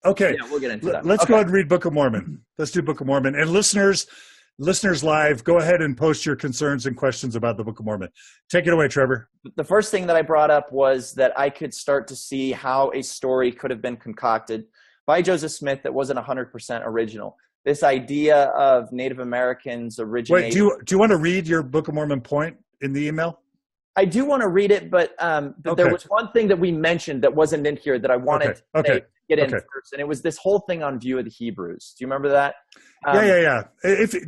Okay. Yeah, we'll get into that. Let's Okay. go ahead and read Book of Mormon. Let's do Book of Mormon. And listeners live, go ahead and post your concerns and questions about the Book of Mormon. Take it away, Trevor. The first thing that I brought up was that I could start to see how a story could have been concocted by Joseph Smith that wasn't 100% original. This idea of Native Americans originating. Wait, do you want to read your Book of Mormon point in the email? I do want to read it, but there was one thing that we mentioned that wasn't in here that I wanted to get in first, and it was this whole thing on view of the Hebrews. Do you remember that? Yeah.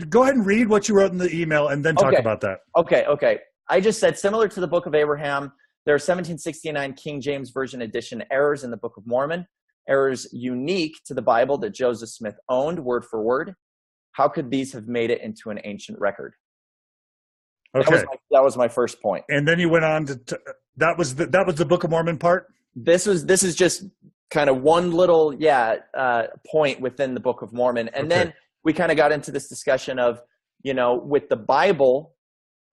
Go ahead and read what you wrote in the email and then talk about that. Okay. I just said, similar to the Book of Abraham, there are 1769 King James Version edition errors in the Book of Mormon, errors unique to the Bible that Joseph Smith owned word for word. How could these have made it into an ancient record? Okay. That was my first point. And then you went on to that was the Book of Mormon part? This is just kind of one little point within the Book of Mormon. And then we kind of got into this discussion of, with the Bible,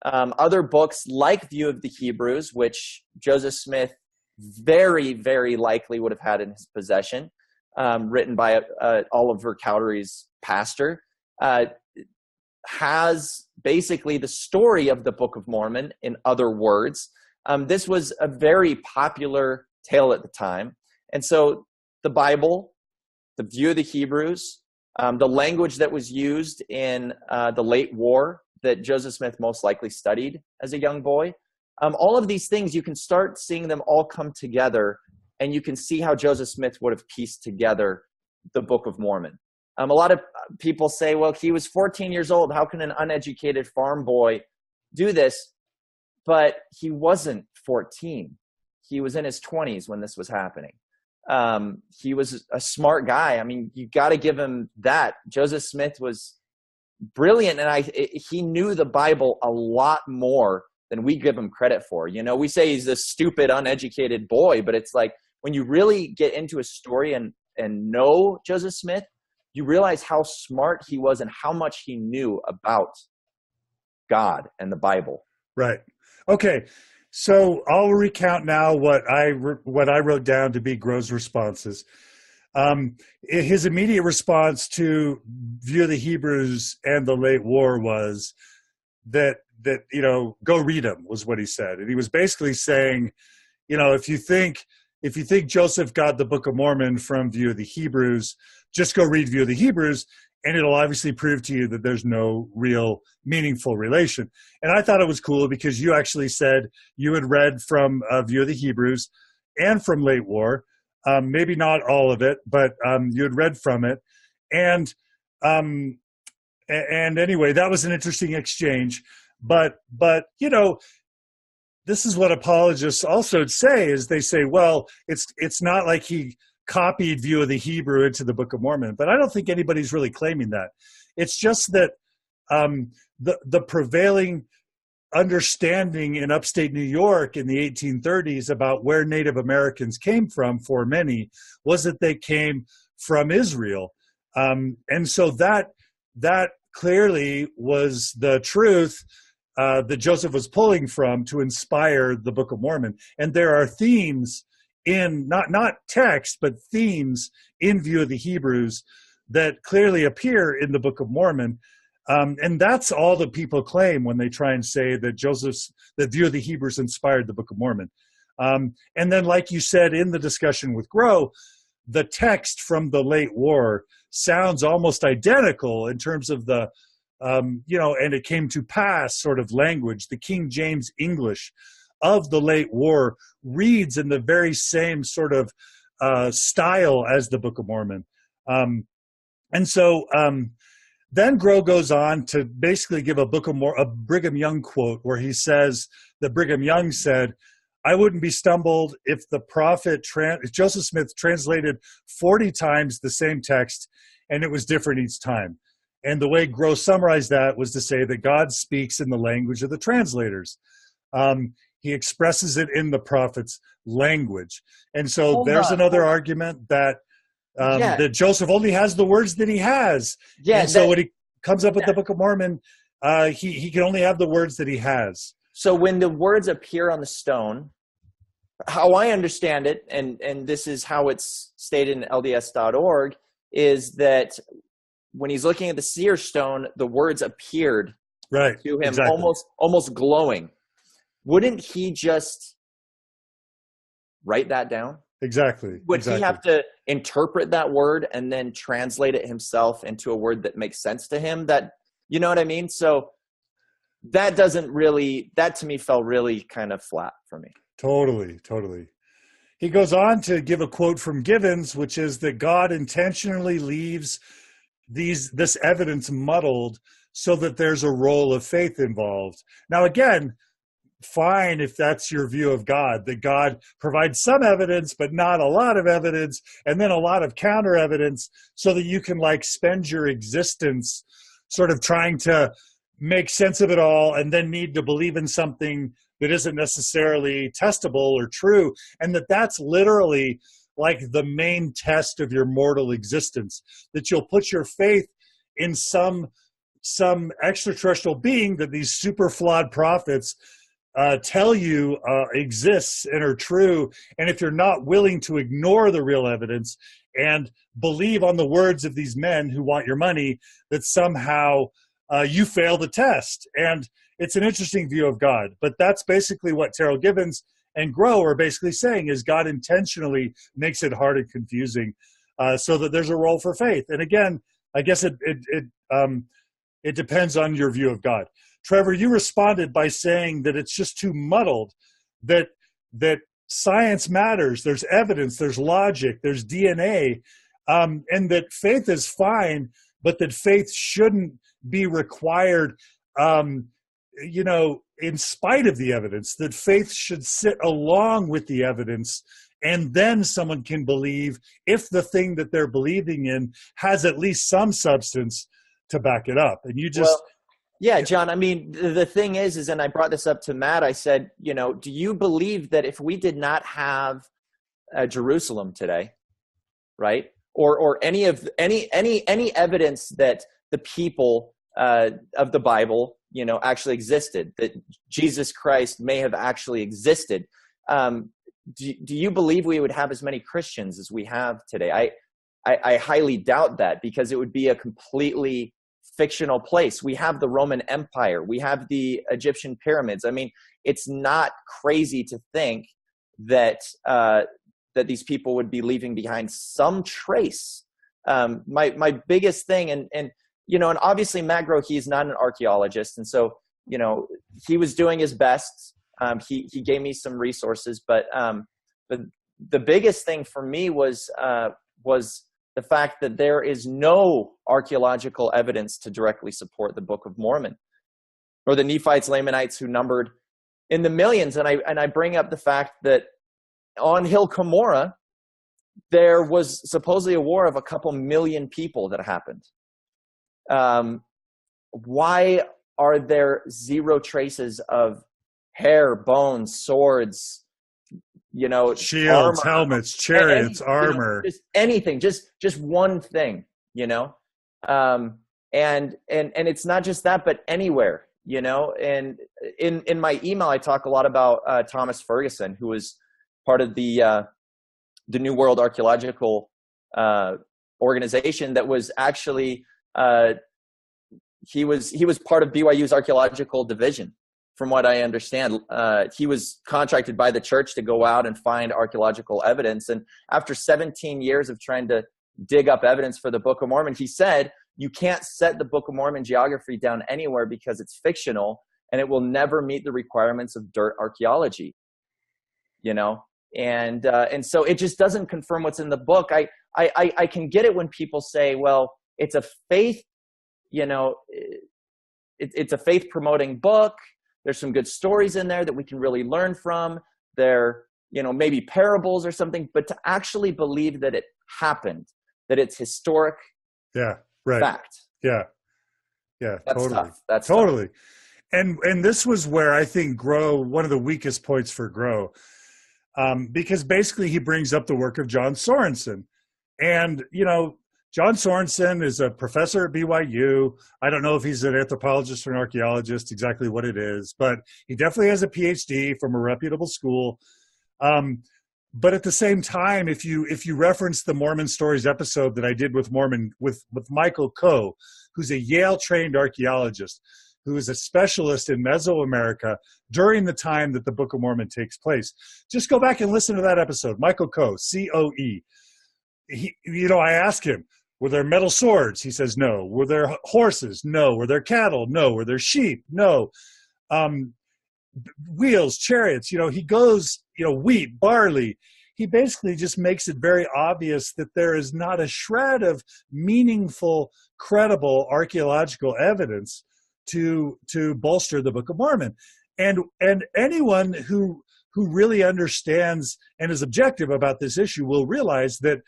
other books like View of the Hebrews, which Joseph Smith very, very likely would have had in his possession, written by Oliver Cowdery's pastor, has basically the story of the Book of Mormon in other words. This was a very popular tale at the time. And so the Bible, the View of the Hebrews, the language that was used in the late war that Joseph Smith most likely studied as a young boy, all of these things, you can start seeing them all come together, and you can see how Joseph Smith would have pieced together the Book of Mormon. A lot of people say, well, he was 14 years old. How can an uneducated farm boy do this? But he wasn't 14. He was in his 20s when this was happening. He was a smart guy. I mean, you got to give him that. Joseph Smith was brilliant, and he knew the Bible a lot more than we give him credit for. We say he's this stupid, uneducated boy, but it's like when you really get into a story and know Joseph Smith, you realize how smart he was and how much he knew about God and the Bible. Right. Okay. So I'll recount now what I wrote down to be Grove's responses. His immediate response to View of the Hebrews and the late war was that go read them, was what he said. And he was basically saying, if you think Joseph got the Book of Mormon from View of the Hebrews, just go read View of the Hebrews, and it'll obviously prove to you that there's no real meaningful relation. And I thought it was cool because you actually said you had read from View of the Hebrews and from late war, maybe not all of it, but you had read from it. And anyway, that was an interesting exchange. But this is what apologists also say, is they say, well, it's not like he copied View of the Hebrew into the Book of Mormon, but I don't think anybody's really claiming that. It's just that the prevailing understanding in upstate New York in the 1830s about where Native Americans came from, for many, was that they came from Israel. And so that clearly was the truth that Joseph was pulling from to inspire the Book of Mormon. And there are themes in, not text, but themes in View of the Hebrews that clearly appear in the Book of Mormon. And that's all that people claim when they try and say that that View of the Hebrews inspired the Book of Mormon. And then, like you said in the discussion with Grow, the text from the late war sounds almost identical in terms of the, and it came to pass sort of language. The King James English of the late war reads in the very same sort of style as the Book of Mormon. And so then Grow goes on to basically give a Brigham Young quote where he says that Brigham Young said, "I wouldn't be stumbled if the prophet Joseph Smith translated 40 times the same text and it was different each time." And the way Grow summarized that was to say that God speaks in the language of the translators. He expresses it in the prophet's language. And so there's another argument that that Joseph only has the words that he has. Yeah. And so when he comes up with the Book of Mormon, he can only have the words that he has. So when the words appear on the stone, how I understand it, and this is how it's stated in LDS.org, is that when he's looking at the seer stone, the words appeared Right. to him, Exactly. almost glowing. Wouldn't he just write that down? Exactly. Would Exactly. he have to interpret that word and then translate it himself into a word that makes sense to him? That, you know what I mean? So that to me fell really kind of flat for me. Totally. Totally. He goes on to give a quote from Givens, which is that God intentionally leaves this evidence muddled so that there's a role of faith involved. Now, again, fine if that's your view of God, that God provides some evidence, but not a lot of evidence, and then a lot of counter evidence so that you can like spend your existence sort of trying to make sense of it all and then need to believe in something that isn't necessarily testable or true. And that's literally like the main test of your mortal existence, that you'll put your faith in some extraterrestrial being that these super flawed prophets tell you exists and are true. And if you're not willing to ignore the real evidence and believe on the words of these men who want your money, that somehow you fail the test. And it's an interesting view of God. But that's basically what Terrell Givens and Grow are basically saying, is God intentionally makes it hard and confusing so that there's a role for faith. And again, I guess it depends on your view of God. Trevor, you responded by saying that it's just too muddled, that science matters, there's evidence, there's logic, there's DNA, and that faith is fine, but that faith shouldn't be required, in spite of the evidence, that faith should sit along with the evidence, and then someone can believe if the thing that they're believing in has at least some substance to back it up. And you just... Well, yeah, John, I mean, the thing is, and I brought this up to Matt, I said, do you believe that if we did not have Jerusalem today, right? Or any evidence that the people of the Bible, actually existed, that Jesus Christ may have actually existed, do you believe we would have as many Christians as we have today? I highly doubt that, because it would be a completely fictional place. We have the Roman Empire. We have the Egyptian pyramids. I mean, it's not crazy to think that that these people would be leaving behind some trace. My biggest thing, and obviously Matt Groh, he's not an archaeologist, and so he was doing his best. He gave me some resources, but the biggest thing for me was the fact that there is no archaeological evidence to directly support the Book of Mormon, or the Nephites, Lamanites, who numbered in the millions. And I bring up the fact that on Hill Cumorah, there was supposedly a war of a couple million people that happened. Why are there zero traces of hair, bones, swords, shields, armor, helmets, chariots, armor, just anything, just one thing, and it's not just that, but anywhere, and in my email, I talk a lot about Thomas Ferguson, who was part of the New World Archaeological organization that was actually, he was part of BYU's archaeological division. From what I understand, he was contracted by the church to go out and find archaeological evidence. And after 17 years of trying to dig up evidence for the Book of Mormon, he said, you can't set the Book of Mormon geography down anywhere because it's fictional and it will never meet the requirements of dirt archaeology, and so it just doesn't confirm what's in the book. I can get it when people say, well, it's a faith, it's a faith promoting book. There's some good stories in there that we can really learn from. They're, maybe parables or something, but to actually believe that it happened, that it's historic fact. Yeah. That's totally. Tough. That's totally. Tough. And this was where I think Grow, one of the weakest points for Grow, because basically he brings up the work of John Sorensen. And, John Sorensen is a professor at BYU. I don't know if he's an anthropologist or an archaeologist, exactly what it is, but he definitely has a PhD from a reputable school. But at the same time, if you reference the Mormon Stories episode that I did with Michael Coe, who's a Yale-trained archaeologist, who is a specialist in Mesoamerica during the time that the Book of Mormon takes place, just go back and listen to that episode. Michael Coe, C-O-E. I asked him, were there metal swords? He says no. Were there horses? No. Were there cattle? No. Were there sheep? No. Wheels, chariots, he goes, wheat, barley. He basically just makes it very obvious that there is not a shred of meaningful, credible archaeological evidence to bolster the Book of Mormon. And anyone who really understands and is objective about this issue will realize that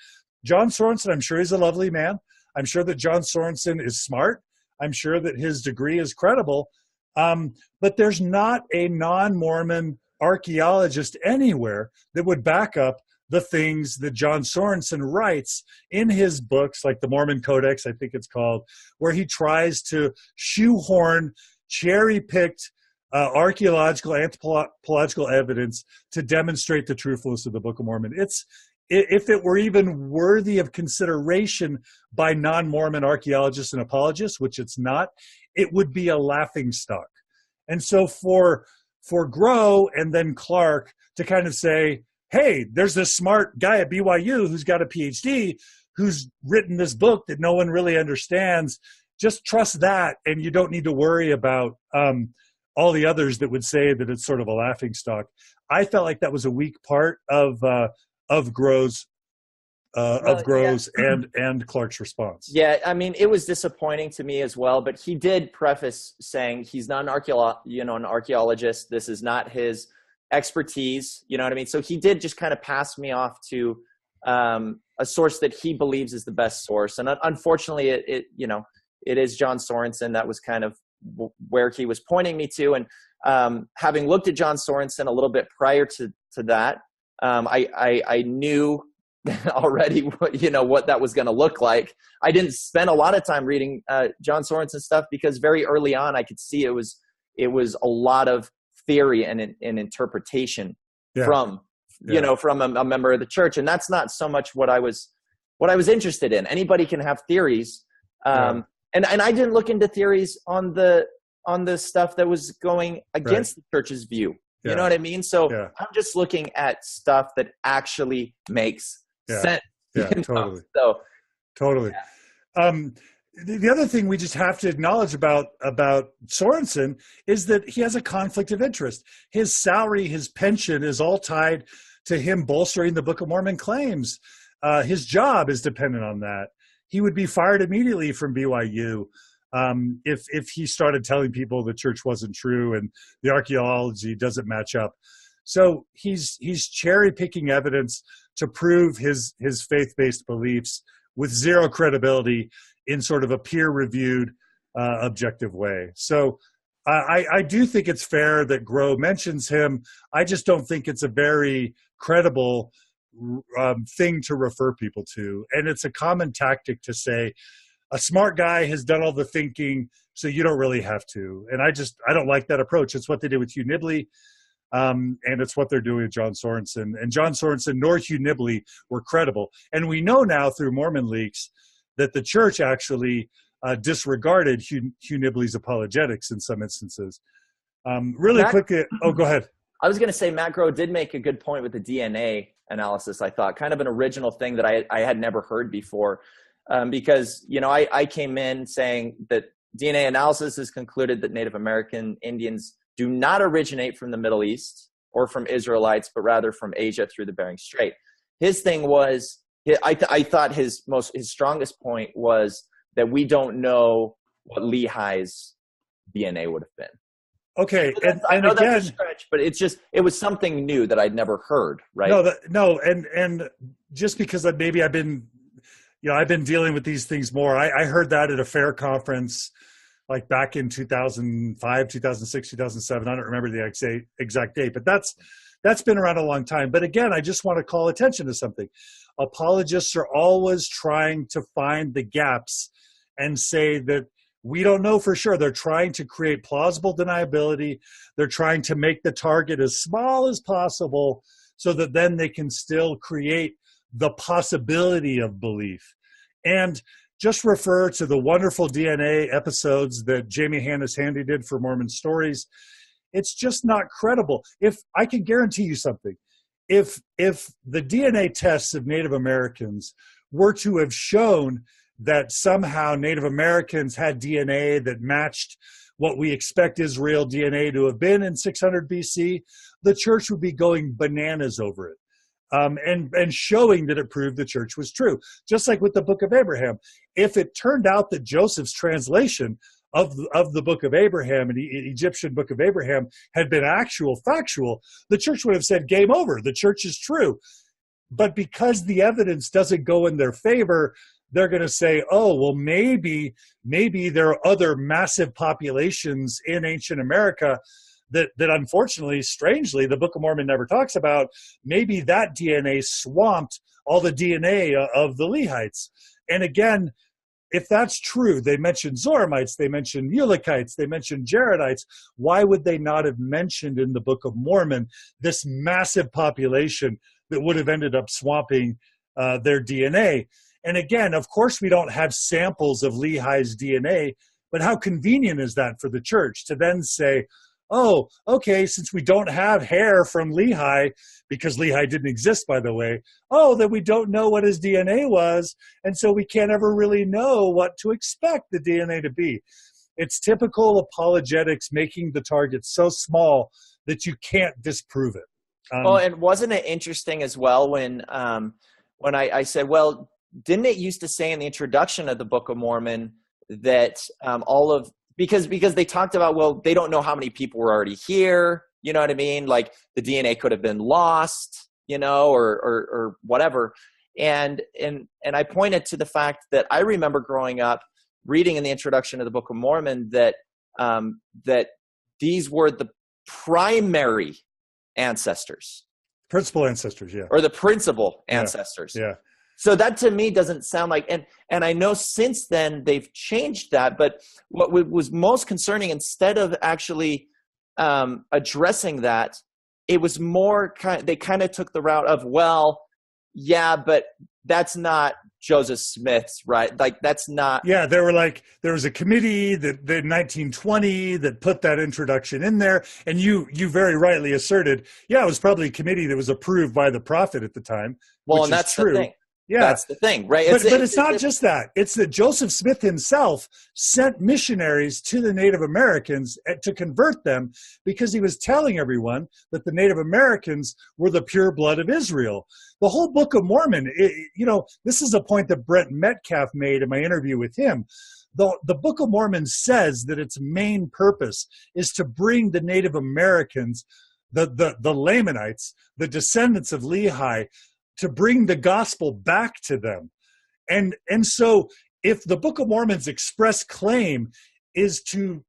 John Sorensen, I'm sure he's a lovely man. I'm sure that John Sorensen is smart. I'm sure that his degree is credible. But there's not a non-Mormon archaeologist anywhere that would back up the things that John Sorensen writes in his books, like the Mormon Codex, I think it's called, where he tries to shoehorn cherry-picked archaeological, anthropological evidence to demonstrate the truthfulness of the Book of Mormon. If it were even worthy of consideration by non-Mormon archaeologists and apologists, which it's not, it would be a laughingstock. And so for Grow and then Clarke to kind of say, hey, there's this smart guy at BYU who's got a PhD who's written this book that no one really understands, just trust that, and you don't need to worry about all the others that would say that it's sort of a laughingstock. I felt like that was a weak part of Grow's and Clarke's response. Yeah, I mean, it was disappointing to me as well, but he did preface saying he's not an archaeologist. This is not his expertise. You know what I mean? So he did just kind of pass me off to a source that he believes is the best source. And unfortunately, it is John Sorensen. That was kind of where he was pointing me to. And having looked at John Sorensen a little bit prior to that, I knew already what that was going to look like. I didn't spend a lot of time reading John Sorensen stuff because very early on I could see it was a lot of theory and interpretation from a member of the church, and that's not so much what I was interested in. Anybody can have theories, and I didn't look into theories on the stuff that was going against the church's view. You know what I mean? So I'm just looking at stuff that actually makes sense. Yeah, totally. So, totally. Yeah. The other thing we just have to acknowledge about Sorensen is that he has a conflict of interest. His salary, his pension is all tied to him bolstering the Book of Mormon claims. His job is dependent on that. He would be fired immediately from BYU if he started telling people the church wasn't true and the archaeology doesn't match up. So he's cherry picking evidence to prove his faith-based beliefs with zero credibility in sort of a peer-reviewed, objective way. So I do think it's fair that Grow mentions him. I just don't think it's a very credible thing to refer people to. And it's a common tactic to say, a smart guy has done all the thinking, so you don't really have to. And I don't like that approach. It's what they did with Hugh Nibley, and it's what they're doing with John Sorensen. And John Sorensen nor Hugh Nibley were credible. And we know now through Mormon leaks that the church actually disregarded Hugh Nibley's apologetics in some instances. Quickly, go ahead. I was going to say Matt Grow did make a good point with the DNA analysis, I thought. Kind of an original thing that I had never heard before. Because, I came in saying that DNA analysis has concluded that Native American Indians do not originate from the Middle East or from Israelites, but rather from Asia through the Bering Strait. His thing was, I thought his strongest point was that we don't know what Lehi's DNA would have been. Okay, I know that's a stretch, but it was something new that I'd never heard, right? And just because maybe I've been dealing with these things more. I heard that at a fair conference, like back in 2005, 2006, 2007. I don't remember the exact date, but that's been around a long time. But again, I just want to call attention to something. Apologists are always trying to find the gaps and say that we don't know for sure. They're trying to create plausible deniability. They're trying to make the target as small as possible so that then they can still create the possibility of belief. And just refer to the wonderful DNA episodes that Jamie Hannes Handy did for Mormon Stories. It's just not credible. If I can guarantee you something, if the DNA tests of Native Americans were to have shown that somehow Native Americans had DNA that matched what we expect Israel DNA to have been in 600 BC, the church would be going bananas over it. And showing that it proved the church was true. Just like with the Book of Abraham. If it turned out that Joseph's translation of the Book of Abraham, and the Egyptian Book of Abraham, had been factual, the church would have said, game over, the church is true. But because the evidence doesn't go in their favor, they're going to say, oh, well, maybe there are other massive populations in ancient America that unfortunately, strangely, the Book of Mormon never talks about. Maybe that DNA swamped all the DNA of the Lehites. And again, if that's true, they mentioned Zoramites, they mentioned Mulekites, they mentioned Jaredites. Why would they not have mentioned in the Book of Mormon this massive population that would have ended up swamping their DNA? And again, of course, we don't have samples of Lehi's DNA, but how convenient is that for the church to then say, oh, okay, since we don't have hair from Lehi, because Lehi didn't exist, by the way, then we don't know what his DNA was, and so we can't ever really know what to expect the DNA to be. It's typical apologetics making the target so small that you can't disprove it. And wasn't it interesting as well when I said, well, didn't it used to say in the introduction of the Book of Mormon that because they talked about, well, they don't know how many people were already here. You know what I mean? Like the DNA could have been lost, or whatever. And I pointed to the fact that I remember growing up reading in the introduction of the Book of Mormon that these were the primary ancestors. Principal ancestors, yeah. Or the principal ancestors. Yeah. So that to me doesn't sound like, and I know since then they've changed that, but what was most concerning, instead of actually addressing that, it was more they kind of took the route of, well, yeah, but that's not Joseph Smith's, right? Like that's not. Yeah, they were like, there was a committee that in 1920 that put that introduction in there, and you very rightly asserted, yeah, it was probably a committee that was approved by the prophet at the time. Well, and that's true. The thing. Yeah. That's the thing, right? But it's not just that. It's that Joseph Smith himself sent missionaries to the Native Americans to convert them, because he was telling everyone that the Native Americans were the pure blood of Israel. The whole Book of Mormon, this is a point that Brent Metcalf made in my interview with him. The Book of Mormon says that its main purpose is to bring the Native Americans, the Lamanites, the descendants of Lehi, to bring the gospel back to them. And so if the Book of Mormon's express claim is to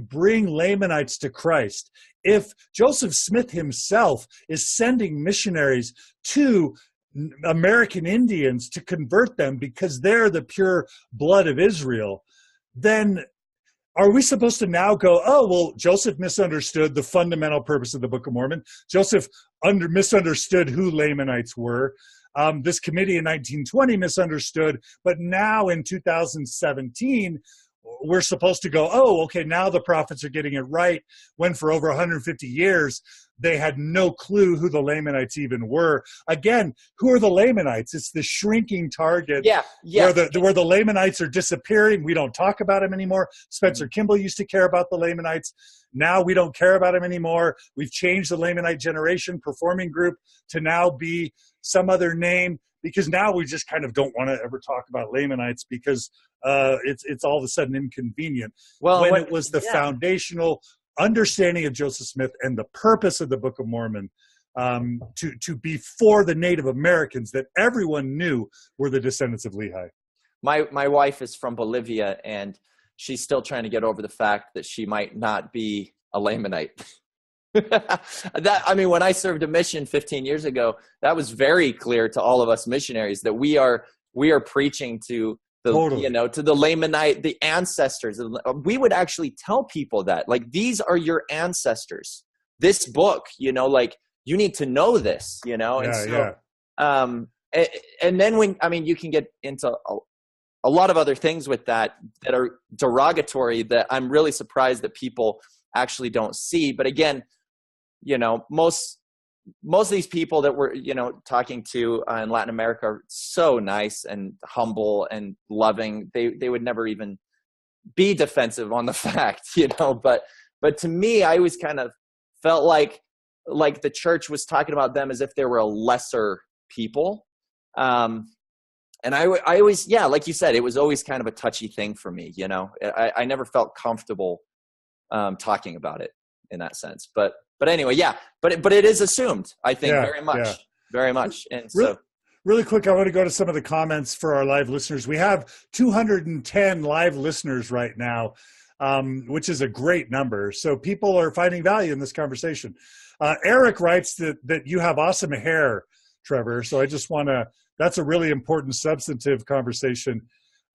bring Lamanites to Christ, if Joseph Smith himself is sending missionaries to American Indians to convert them because they're the pure blood of Israel, then are we supposed to now go, oh, well, Joseph misunderstood the fundamental purpose of the Book of Mormon. Joseph misunderstood who Lamanites were. This committee in 1920 misunderstood. But now in 2017, we're supposed to go, oh, okay, now the prophets are getting it right, when for over 150 years, they had no clue who the Lamanites even were. Again, who are the Lamanites? It's the shrinking target. Yeah. Where the Lamanites are disappearing. We don't talk about them anymore. Spencer Kimball used to care about the Lamanites. Now we don't care about them anymore. We've changed the Lamanite Generation Performing Group to now be some other name, because now we just kind of don't want to ever talk about Lamanites because it's all of a sudden inconvenient. Well, when it was the foundational understanding of Joseph Smith and the purpose of the Book of Mormon to be for the Native Americans that everyone knew were the descendants of Lehi. My wife is from Bolivia, and she's still trying to get over the fact that she might not be a Lamanite. When I served a mission 15 years ago, that was very clear to all of us missionaries that we are preaching to the to the Lamanite, the ancestors. We would actually tell people that, like, these are your ancestors. This book, you need to know this, you know? And so, and then you can get into a lot of other things with that are derogatory that I'm really surprised that people actually don't see. But again, you know, most of these people that we're, you know, talking to in Latin America are so nice and humble and loving. They would never even be defensive on the fact, you know, but to me, I always kind of felt like the church was talking about them as if they were a lesser people. And I always, like you said, it was always kind of a touchy thing for me, you know. I never felt comfortable talking about it in that sense. But anyway, but it is assumed, I think, very much. And so really quick, I want to go to some of the comments for our live listeners. We have 210 live listeners right now, which is a great number. So people are finding value in this conversation. Eric writes that you have awesome hair, Trevor. So I just want to, that's a really important substantive conversation.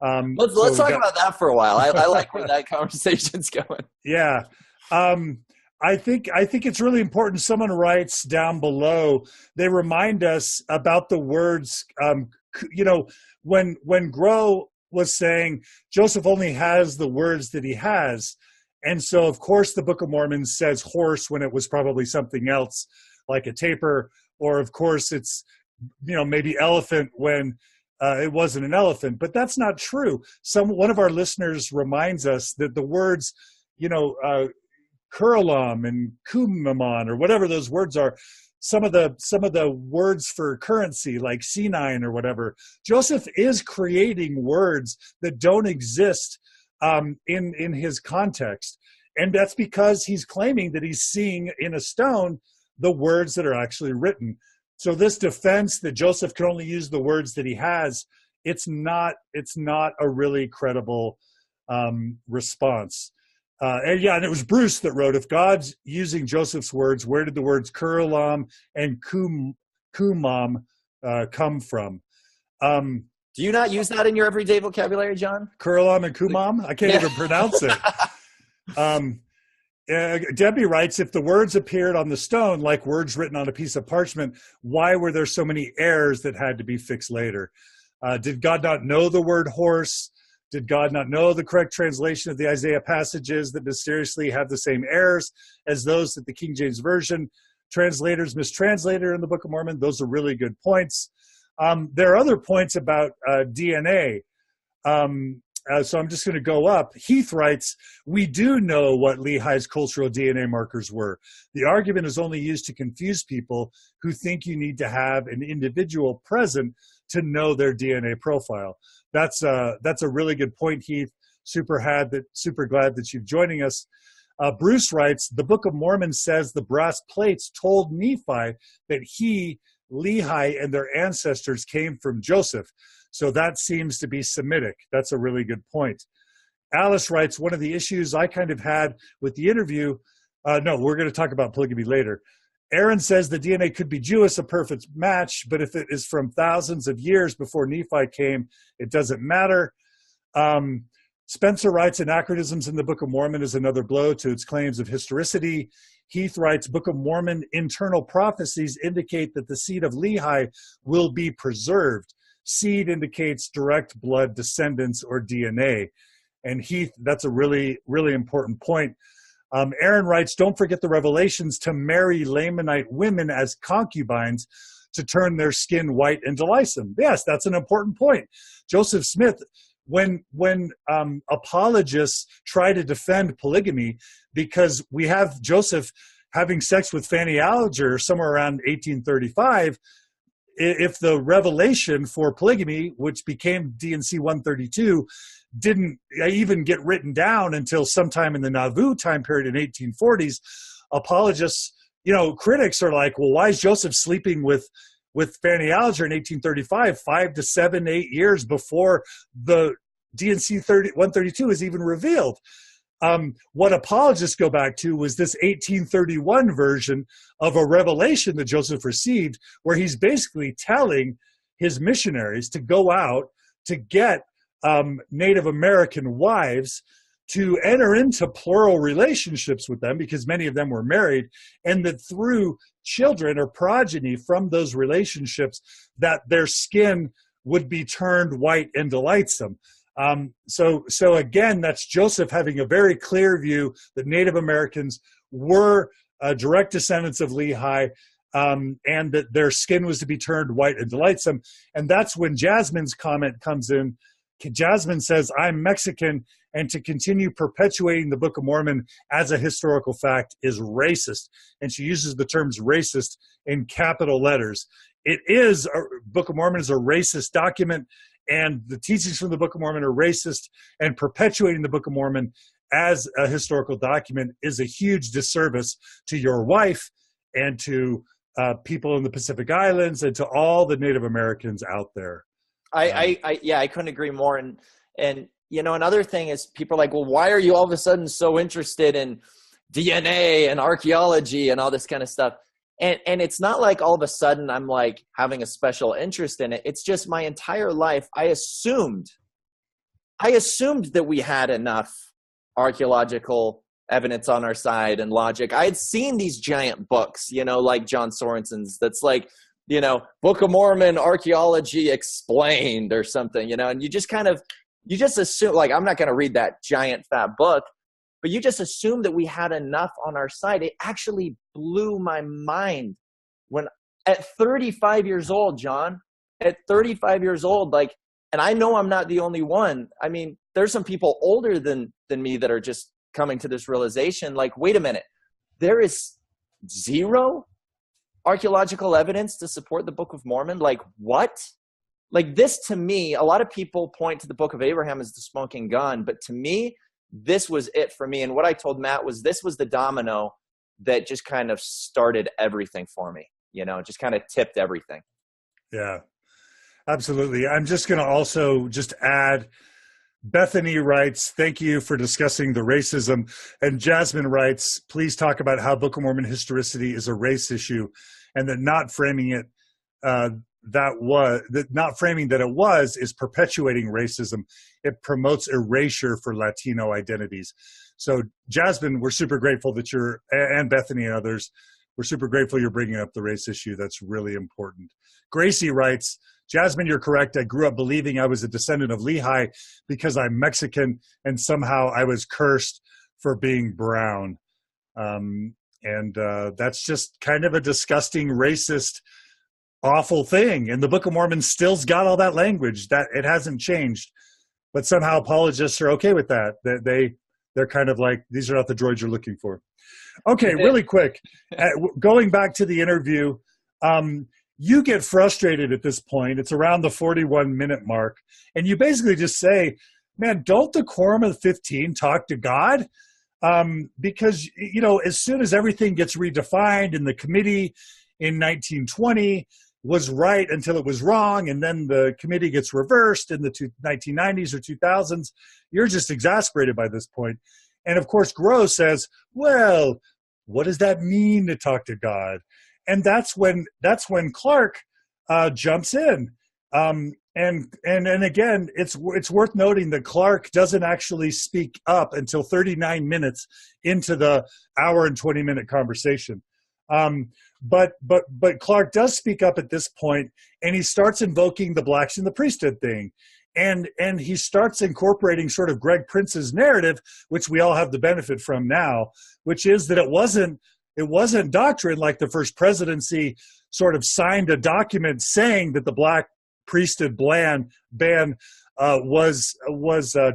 Let's talk about that for a while. I like where that conversation's going. Yeah. I think it's really important. Someone writes down below, they remind us about the words, you know, when Grow was saying Joseph only has the words that he has. And so, of course, the Book of Mormon says horse when it was probably something else like a tapir, or of course it's, you know, maybe elephant when it wasn't an elephant, but that's not true. One of our listeners reminds us that the words, you know, Kurlam and Kumamon, or whatever those words are, some of the words for currency, like C9 or whatever, Joseph is creating words that don't exist in his context. And that's because he's claiming that he's seeing in a stone the words that are actually written. So this defense that Joseph can only use the words that he has, it's not a really credible response. And it was Bruce that wrote, if God's using Joseph's words, where did the words Kurlam and Kumam come from? Do you not use that in your everyday vocabulary, John? Kurlam and Kumam? I can't even pronounce it. Debbie writes, if the words appeared on the stone like words written on a piece of parchment, why were there so many errors that had to be fixed later? Did God not know the word horse? Did God not know the correct translation of the Isaiah passages that mysteriously have the same errors as those that the King James Version translators mistranslated in the Book of Mormon? Those are really good points. There are other points about DNA. So I'm just going to go up. Heath writes, we do know what Lehi's cultural DNA markers were. The argument is only used to confuse people who think you need to have an individual present to know their DNA profile. That's a really good point, Heath. Super glad that you're joining us. Bruce writes, the Book of Mormon says the brass plates told Nephi that he, Lehi, and their ancestors came from Joseph. So that seems to be Semitic. That's a really good point. Alice writes, one of the issues I kind of had with the interview, no, we're going to talk about polygamy later. Aaron says the DNA could be Jewish, a perfect match, but if it is from thousands of years before Nephi came, it doesn't matter. Spencer writes, anachronisms in the Book of Mormon is another blow to its claims of historicity. Heath writes, Book of Mormon internal prophecies indicate that the seed of Lehi will be preserved. Seed indicates direct blood descendants or DNA. And Heath, that's a really, really important point. Aaron writes, don't forget the revelations to marry Lamanite women as concubines to turn their skin white and delicate. Yes, that's an important point. Joseph Smith, when apologists try to defend polygamy, because we have Joseph having sex with Fanny Alger somewhere around 1835, if the revelation for polygamy, which became D&C 132, didn't even get written down until sometime in the Nauvoo time period in 1840s, apologists, critics are like, well, why is Joseph sleeping with Fanny Alger in 1835, 5 to 7, 8 years before the D&C 132 is even revealed? What apologists go back to was this 1831 version of a revelation that Joseph received, where he's basically telling his missionaries to go out to get Native American wives to enter into plural relationships with them, because many of them were married, and that through children or progeny from those relationships, that their skin would be turned white and delightsome. So again, that's Joseph having a very clear view that Native Americans were direct descendants of Lehi, and that their skin was to be turned white and delightsome. And that's when Jasmine's comment comes in. Jasmine says, I'm Mexican, and to continue perpetuating the Book of Mormon as a historical fact is racist. And she uses the terms racist in capital letters. It is, Book of Mormon is a racist document, and the teachings from the Book of Mormon are racist, and perpetuating the Book of Mormon as a historical document is a huge disservice to your wife and to people in the Pacific Islands and to all the Native Americans out there. I couldn't agree more. And you know, another thing is people are like, well, why are you all of a sudden so interested in DNA and archaeology and all this kind of stuff? And it's not like all of a sudden I'm like having a special interest in it. It's just my entire life I assumed that we had enough archaeological evidence on our side and logic. I had seen these giant books, you know, like John Sorensen's, that's like, you know, Book of Mormon archaeology explained or something, you know, and you just assume, like, I'm not going to read that giant fat book, but you just assume that we had enough on our side. It actually blew my mind when at 35 years old, John, at 35 years old, like, and I know I'm not the only one. I mean, there's some people older than me that are just coming to this realization, like, wait a minute, there is zero archaeological evidence to support the Book of Mormon. Like, what? Like, this, to me, a lot of people point to the Book of Abraham as the smoking gun, but to me, this was it for me. And what I told Matt was this was the domino that just kind of started everything for me, you know, just kind of tipped everything. Yeah, absolutely. I'm just going to also just add, Bethany writes, thank you for discussing the racism. And Jasmine writes, please talk about how Book of Mormon historicity is a race issue, and that not framing it that it was is perpetuating racism. It promotes erasure for Latino identities. So Jasmine, we're super grateful that and Bethany and others, we're super grateful you're bringing up the race issue. That's really important. Gracie writes, Jasmine, you're correct. I grew up believing I was a descendant of Lehi because I'm Mexican, and somehow I was cursed for being brown. And that's just kind of a disgusting, racist, awful thing. And the Book of Mormon still's got all that language. That it hasn't changed. But somehow apologists are okay with that. They're kind of like, these are not the droids you're looking for. Okay, really quick. Going back to the interview, you get frustrated at this point. It's around the 41-minute mark. And you basically just say, man, don't the Quorum of 15 talk to God? Because, you know, as soon as everything gets redefined in the committee in 1920 was right until it was wrong, and then the committee gets reversed in the 1990s or 2000s, you're just exasperated by this point. And of course, Gross says, well, what does that mean to talk to God? And that's when Clarke jumps in. And again, it's worth noting that Clarke doesn't actually speak up until 39 minutes into the hour and 20-minute conversation. But Clarke does speak up at this point, and he starts invoking the blacks in the priesthood thing. And he starts incorporating sort of Greg Prince's narrative, which we all have the benefit from now, which is that it wasn't doctrine like the First Presidency sort of signed a document saying that the black priesthood ban was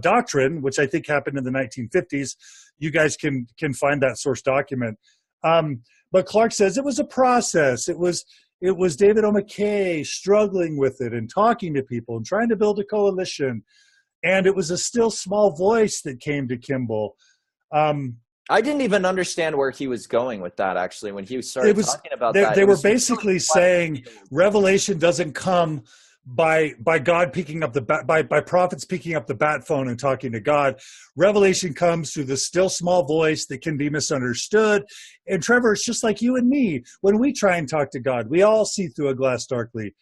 doctrine, which I think happened in the 1950s. You guys can find that source document. But Clarke says it was a process. It was David O. McKay struggling with it and talking to people and trying to build a coalition. And it was a still small voice that came to Kimball. I didn't even understand where he was going with that, actually, when he started talking about that. They were basically saying revelation doesn't come by God picking up by prophets picking up the bat phone and talking to God. Revelation comes through the still small voice that can be misunderstood. And Trevor, it's just like you and me. When we try and talk to God, we all see through a glass darkly.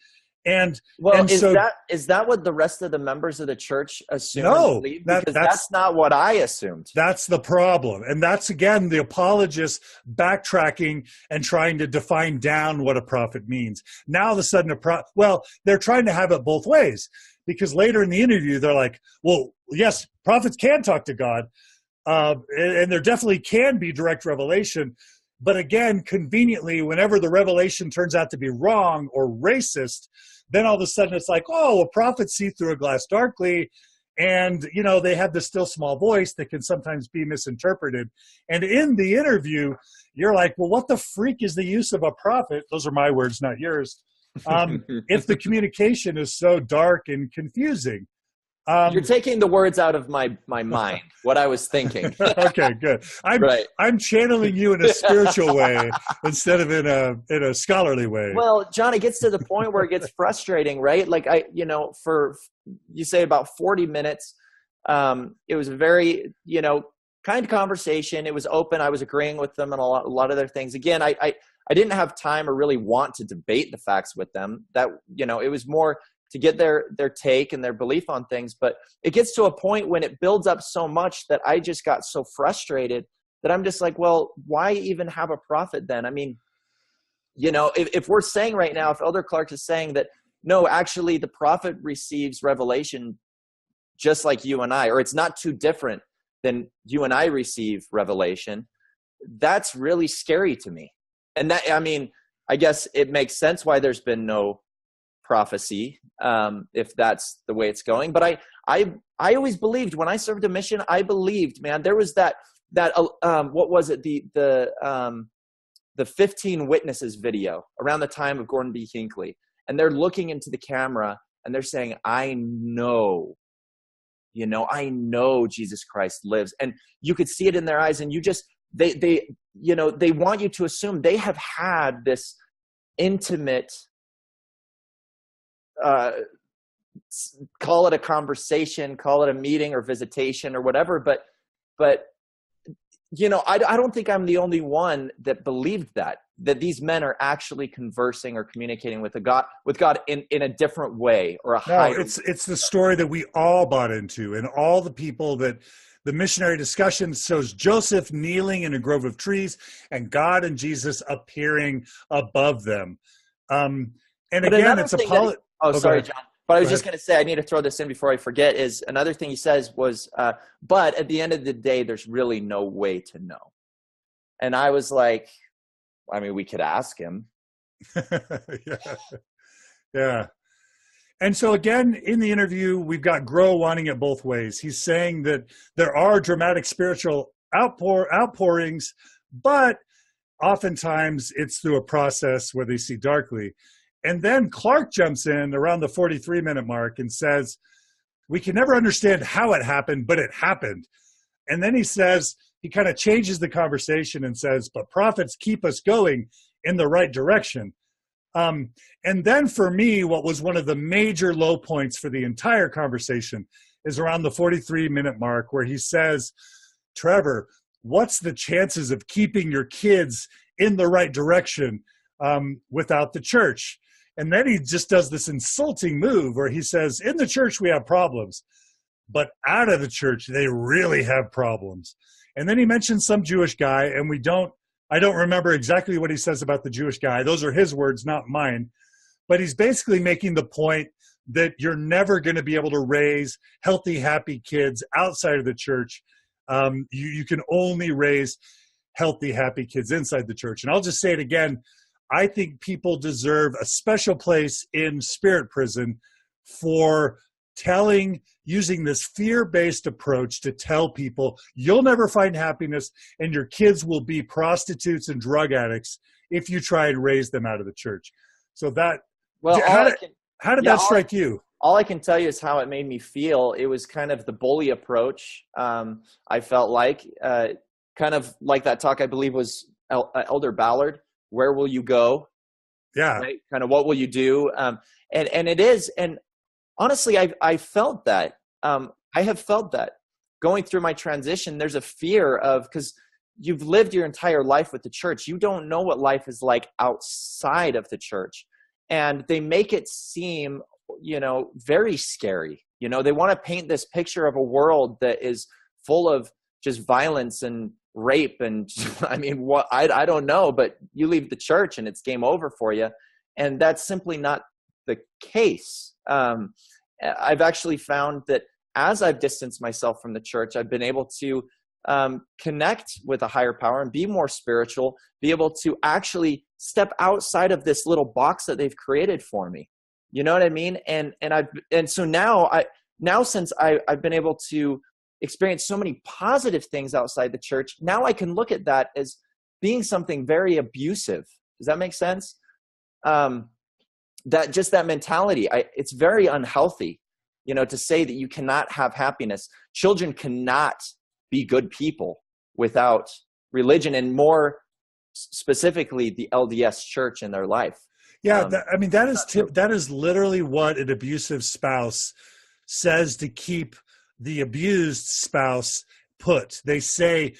And well, and so is that what the rest of the members of the church assume and no, believe? Because that's not what I assumed. that's the problem. And that's, again, the apologists backtracking and trying to define down what a prophet means. Now, all of a sudden, well, they're trying to have it both ways, because later in the interview, they're like, well, yes, prophets can talk to God, and there definitely can be direct revelation. But again, conveniently, whenever the revelation turns out to be wrong or racist, then all of a sudden it's like, oh, well, prophets see through a glass darkly. And, they have this still small voice that can sometimes be misinterpreted. And in the interview, you're like, well, what the freak is the use of a prophet? Those are my words, not yours. If the communication is so dark and confusing. You're taking the words out of my mind, what I was thinking. Okay, good. I'm channeling you in a spiritual way instead of in a scholarly way. Well, John, it gets to the point where it gets frustrating, right? Like you say about 40 minutes, it was a very, kind conversation. It was open. I was agreeing with them and a lot of their things. Again, I didn't have time or really want to debate the facts with them. That, it was more to get their take and their belief on things. But it gets to a point when it builds up so much that I just got so frustrated that I'm just like, well, why even have a prophet then? I mean, if we're saying right now, if Elder Clarke is saying that, no, actually the prophet receives revelation just like you and I, or it's not too different than you and I receive revelation, that's really scary to me. And that, I mean, I guess it makes sense why there's been no prophecy, if that's the way it's going. But I always believed, when I served a mission, I believed, man, there was that what was it, the 15 witnesses video around the time of Gordon B. Hinckley, and they're looking into the camera and they're saying, I know Jesus Christ lives, and you could see it in their eyes, and they want you to assume they have had this intimate, call it a conversation, call it a meeting or visitation or whatever, but I don't think I'm the only one that believed that these men are actually conversing or communicating with God in a different way or a higher. No, it's the story that we all bought into, and all the people that the missionary discussion shows Joseph kneeling in a grove of trees and God and Jesus appearing above them. And again, it's sorry, John. But I was just going to say, I need to throw this in before I forget, is another thing he says was, but at the end of the day, there's really no way to know. And I was like, I mean, we could ask him. Yeah. And so again, in the interview, we've got Groh wanting it both ways. He's saying that there are dramatic spiritual outpourings, but oftentimes it's through a process where they see darkly. And then Clarke jumps in around the 43-minute mark and says, we can never understand how it happened, but it happened. And then he says, he kind of changes the conversation and says, but prophets keep us going in the right direction. And then for me, what was one of the major low points for the entire conversation is around the 43-minute mark, where he says, Trevor, what's the chances of keeping your kids in the right direction without the church? And then he just does this insulting move where he says, in the church, we have problems, but out of the church, they really have problems. And then he mentions some Jewish guy, and I don't remember exactly what he says about the Jewish guy. Those are his words, not mine. But he's basically making the point that you're never going to be able to raise healthy, happy kids outside of the church. You can only raise healthy, happy kids inside the church. And I'll just say it again. I think people deserve a special place in spirit prison for using this fear-based approach to tell people you'll never find happiness and your kids will be prostitutes and drug addicts if you try and raise them out of the church. So how did that strike you? All I can tell you is how it made me feel. It was kind of the bully approach. I felt like, kind of like that talk, I believe was Elder Ballard. Where will you go? Yeah. Right? Kind of what will you do? And it is. And honestly, I felt that. I have felt that going through my transition. There's a fear of, because you've lived your entire life with the church. You don't know what life is like outside of the church. and they make it seem, very scary. They want to paint this picture of a world that is full of just violence and rape. And I mean, I don't know, but you leave the church and it's game over for you. And that's simply not the case. I've actually found that as I've distanced myself from the church, I've been able to connect with a higher power and be more spiritual, be able to actually step outside of this little box that they've created for me. You know what I mean? And so now since I've been able to experience so many positive things outside the church, now I can look at that as being something very abusive. Does that make sense? That mentality, it's very unhealthy, to say that you cannot have happiness. Children cannot be good people without religion, and more specifically the LDS church in their life. Yeah, that is literally what an abusive spouse says to keep the abused spouse put. They say,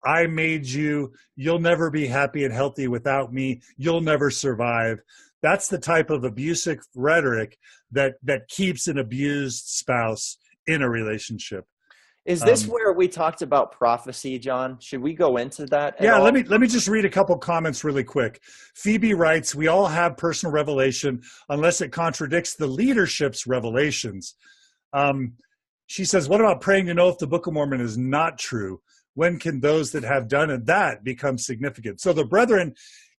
I made you, you'll never be happy and healthy without me, you'll never survive. That's the type of abusive rhetoric that keeps an abused spouse in a relationship. Is this where we talked about prophecy, John? Should we go into that? Yeah, let me just read a couple comments really quick. Phoebe writes, we all have personal revelation unless it contradicts the leadership's revelations. She says, what about praying to know if the Book of Mormon is not true? When can those that have done that become significant? So the brethren,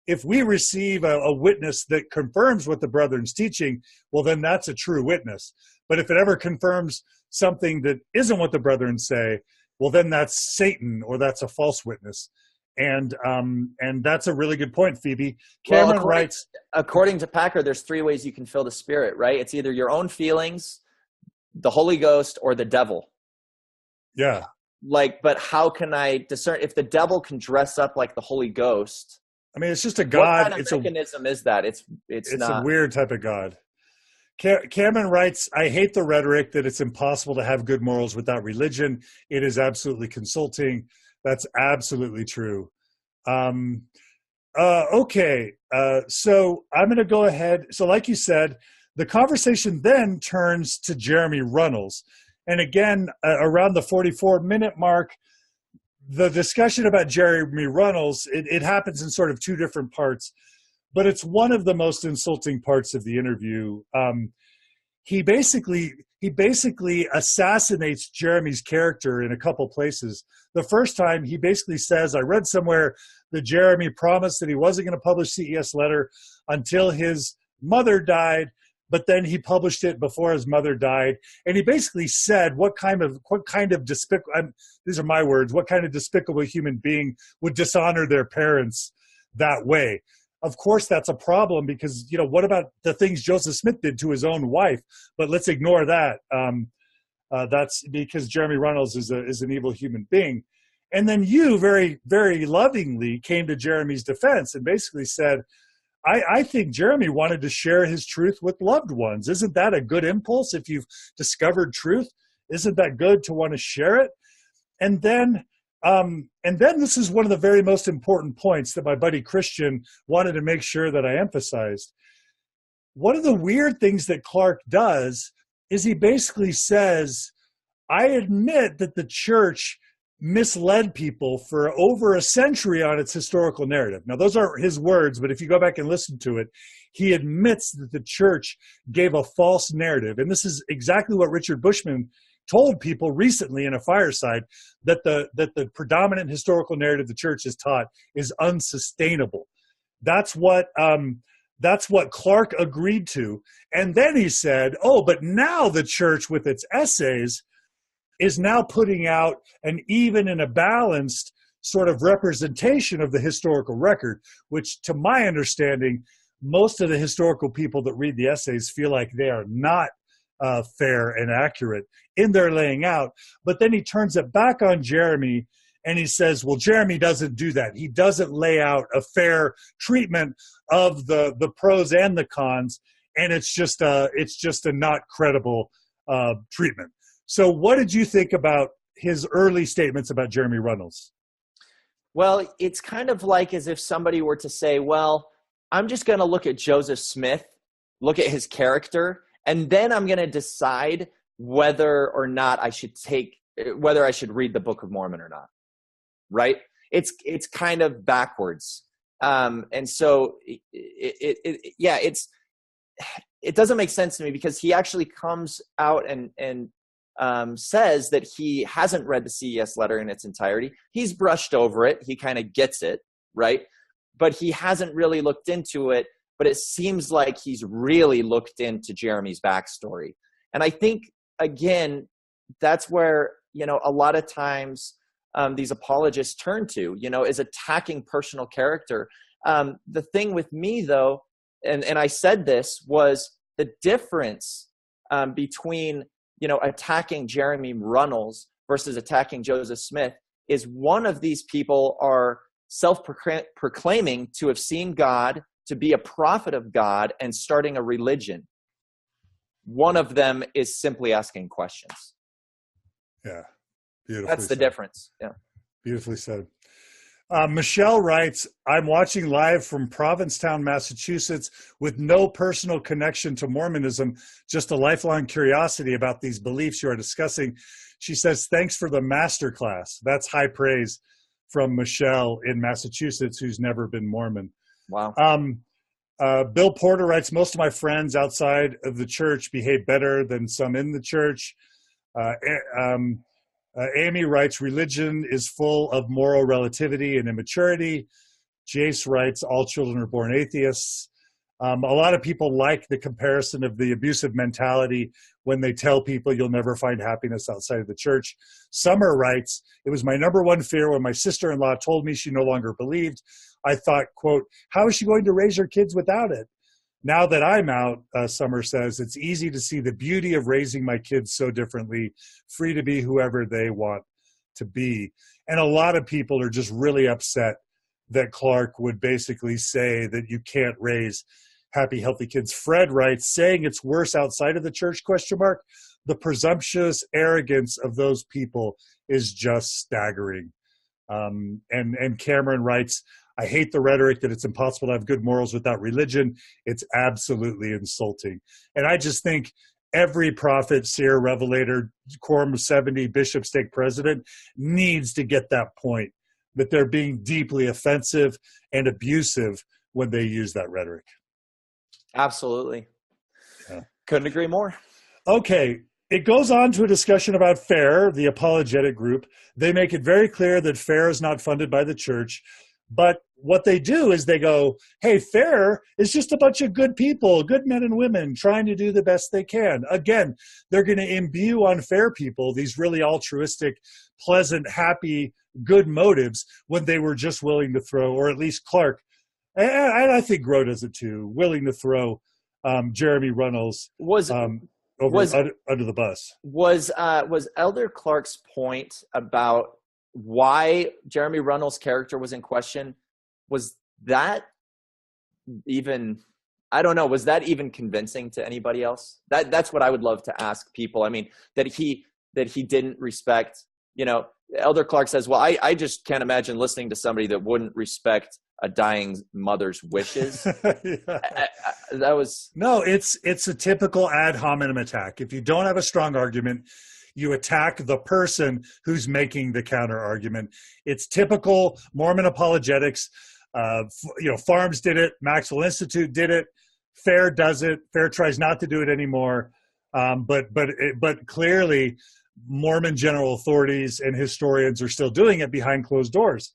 if we receive a witness that confirms what the brethren's teaching, well, then that's a true witness. But if it ever confirms something that isn't what the brethren say, well, then that's Satan, or that's a false witness. And that's a really good point, Phoebe. Cameron writes, according to Packer, there's 3 ways you can feel the Spirit, right? It's either your own feelings, the Holy Ghost, or the devil. Yeah. But how can I discern if the devil can dress up like the Holy Ghost? I mean, it's just a God. What kind of mechanism is that? It's not a weird type of God. Cameron writes, I hate the rhetoric that it's impossible to have good morals without religion. It is absolutely consulting. That's absolutely true. Okay. So I'm going to go ahead. So like you said, the conversation then turns to Jeremy Runnels. And again, around the 44-minute mark, the discussion about Jeremy Runnels, it happens in sort of 2 different parts, but it's one of the most insulting parts of the interview. He basically assassinates Jeremy's character in a couple places. The first time, he basically says, I read somewhere that Jeremy promised that he wasn't going to publish CES letter until his mother died, but then he published it before his mother died. And he basically said, what kind of despicable, these are my words, what kind of despicable human being would dishonor their parents that way? Of course, that's a problem because, what about the things Joseph Smith did to his own wife? But let's ignore that. That's because Jeremy Runnels is an evil human being. And then you very, very lovingly came to Jeremy's defense and basically said, I think Jeremy wanted to share his truth with loved ones. Isn't that a good impulse? If you've discovered truth, isn't that good to want to share it? And then this is one of the very most important points that my buddy Christian wanted to make sure that I emphasized. One of the weird things that Clarke does is he basically says, I admit that the church misled people for over a century on its historical narrative. Now, those are his words, but if you go back and listen to it, he admits that the church gave a false narrative. And this is exactly what Richard Bushman told people recently in a fireside, that the predominant historical narrative the church has taught is unsustainable. That's what Clarke agreed to. And then he said, but now the church with its essays is now putting out an even and a balanced sort of representation of the historical record, which to my understanding, most of the historical people that read the essays feel like they are not fair and accurate in their laying out. But then he turns it back on Jeremy and he says, well, Jeremy doesn't do that. He doesn't lay out a fair treatment of the pros and the cons. And it's just a not credible treatment. So what did you think about his early statements about Jeremy Runnels? Well, it's kind of like as if somebody were to say, well, I'm just going to look at Joseph Smith look at his character, and then I'm going to decide whether or not whether I should read the Book of Mormon or not. Right? It's kind of backwards. And so it doesn't make sense to me, because he actually comes out and says that he hasn't read the CES letter in its entirety. He's brushed over it. He kind of gets it, right? But he hasn't really looked into it. But it seems like he's really looked into Jeremy's backstory. And I think, again, that's where, a lot of times these apologists turn to, is attacking personal character. The thing with me, though, and I said this, was the difference between, attacking Jeremy Runnels versus attacking Joseph Smith is one of these people are self-proclaiming to have seen God, to be a prophet of God, and starting a religion. One of them is simply asking questions. Yeah. Beautifully That's the said. difference. Yeah. Beautifully said. Michelle writes, I'm watching live from Provincetown, Massachusetts, with no personal connection to Mormonism, just a lifelong curiosity about these beliefs you are discussing. She says, thanks for the masterclass. That's high praise from Michelle in Massachusetts, who's never been Mormon. Wow. Bill Porter writes, most of my friends outside of the church behave better than some in the church. Amy writes, religion is full of moral relativity and immaturity. Jace writes, all children are born atheists. A lot of people like the comparison of the abusive mentality when they tell people you'll never find happiness outside of the church. Summer writes, it was my number one fear when my sister-in-law told me she no longer believed. I thought, quote, how is she going to raise her kids without it? Now that I'm out, Summer says, it's easy to see the beauty of raising my kids so differently, free to be whoever they want to be. And a lot of people are just really upset that Clarke would basically say that you can't raise happy, healthy kids. Fred writes, saying it's worse outside of the church, ? The presumptuous arrogance of those people is just staggering. And Cameron writes, I hate the rhetoric that it's impossible to have good morals without religion. It's absolutely insulting. And I just think every prophet, seer, revelator, Quorum of 70, bishop, stake president needs to get that point, that they're being deeply offensive and abusive when they use that rhetoric. Absolutely. Yeah. Couldn't agree more. Okay. It goes on to a discussion about FAIR, the apologetic group. They make it very clear that FAIR is not funded by the church. But what they do is they go, hey, FAIR is just a bunch of good people, good men and women trying to do the best they can. Again, they're going to imbue on FAIR people these really altruistic, pleasant, happy, good motives when they were just willing to throw, or at least Clarke, and I think Groh does it too, willing to throw Jeremy Runnels under the bus. Was Elder Clarke's point about why Jeremy Runnels' character was in question, was that even, I don't know, was that even convincing to anybody else? That's what I would love to ask people. I mean, that he didn't respect, Elder Clarke says, well, I just can't imagine listening to somebody that wouldn't respect a dying mother's wishes. That was... No, it's a typical ad hominem attack. If you don't have a strong argument, you attack the person who's making the counter argument. It's typical Mormon apologetics. Farms did it. Maxwell Institute did it. FAIR does it. FAIR tries not to do it anymore. But clearly Mormon general authorities and historians are still doing it behind closed doors.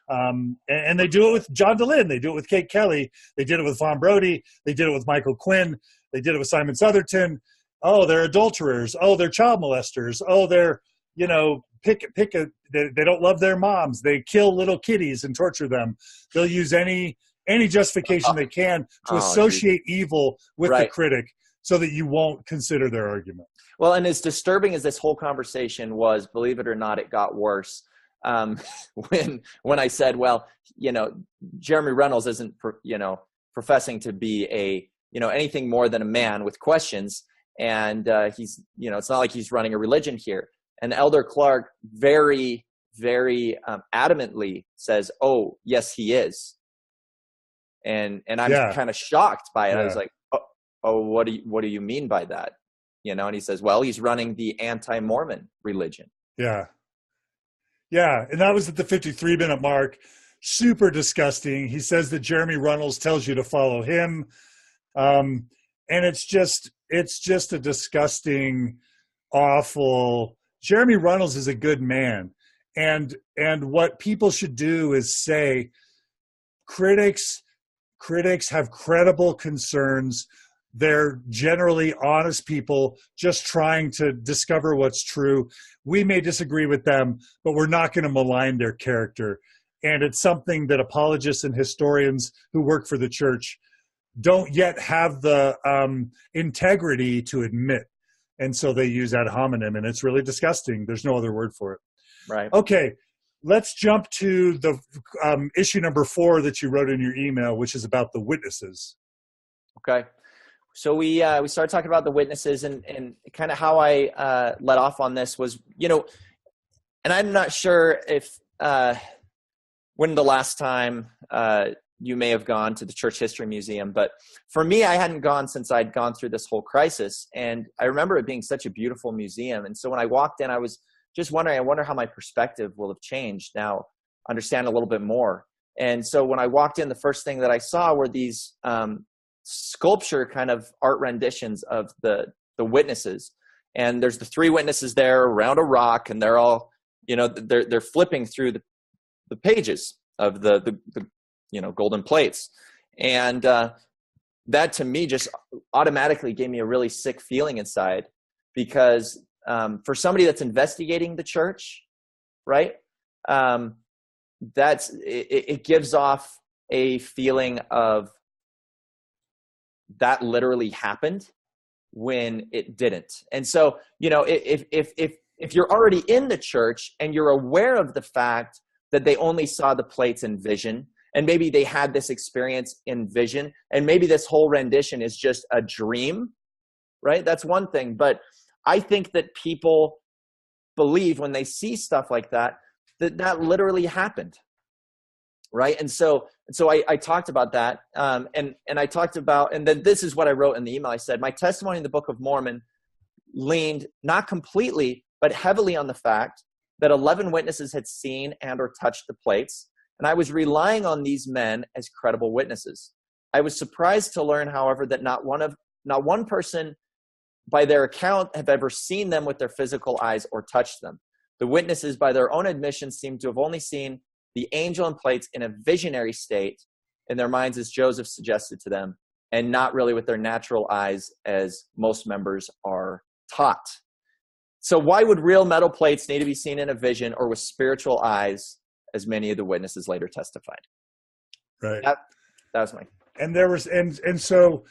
And they do it with John DeLynn. They do it with Kate Kelly. They did it with Vaughn Brody. They did it with Michael Quinn. They did it with Simon Southerton. Oh, they're adulterers. Oh, they're child molesters. Oh, they're, they don't love their moms. They kill little kiddies and torture them. They'll use any justification they can to associate evil with the critic so that you won't consider their argument. Well, and as disturbing as this whole conversation was, believe it or not, it got worse. When I said, well, Jeremy Runnels isn't, professing to be anything more than a man with questions. And he's, it's not like he's running a religion here. And Elder Clarke very, very adamantly says, oh, yes, he is. And I'm kind of shocked by it. I was like, oh, what do you mean by that? And he says, well, he's running the anti-Mormon religion. Yeah. Yeah. And that was at the 53-minute mark. Super disgusting. He says that Jeremy Runnels tells you to follow him. And it's just a disgusting, awful. Jeremy Runnels is a good man. And what people should do is say, critics have credible concerns. They're generally honest people just trying to discover what's true. We may disagree with them, but we're not going to malign their character. And it's something that apologists and historians who work for the church don't yet have the integrity to admit. And so they use ad hominem, and it's really disgusting. There's no other word for it. Right. Okay, let's jump to the issue number 4 that you wrote in your email, which is about the witnesses. Okay. So we started talking about the witnesses, and kind of how I let off on this was, and I'm not sure if when the last time you may have gone to the Church History Museum, but for me, I hadn't gone since I'd gone through this whole crisis, and I remember it being such a beautiful museum. And so when I walked in, I was just wondering, I wonder how my perspective will have changed now, understand a little bit more. And so when I walked in, the first thing that I saw were these sculpture kind of art renditions of the witnesses. And there's the 3 witnesses there around a rock, and they're all, they're flipping through the pages of the golden plates. And that to me just automatically gave me a really sick feeling inside, because for somebody that's investigating the church, right, it gives off a feeling of that literally happened when it didn't. And so, if you're already in the church and you're aware of the fact that they only saw the plates in vision, and maybe they had this experience in vision, and maybe this whole rendition is just a dream, right? That's one thing. But I think that people believe when they see stuff like that, that literally happened, right? And so I talked about that, and I talked about, and then this is what I wrote in the email. I said, my testimony in the Book of Mormon leaned not completely, but heavily on the fact that 11 witnesses had seen and or touched the plates, and I was relying on these men as credible witnesses. I was surprised to learn, however, that not one person by their account have ever seen them with their physical eyes or touched them. The witnesses, by their own admission, seem to have only seen the angel and plates in a visionary state in their minds, as Joseph suggested to them, and not really with their natural eyes, as most members are taught. So why would real metal plates need to be seen in a vision or with spiritual eyes, as many of the witnesses later testified? Right. That was my. And there was, and so,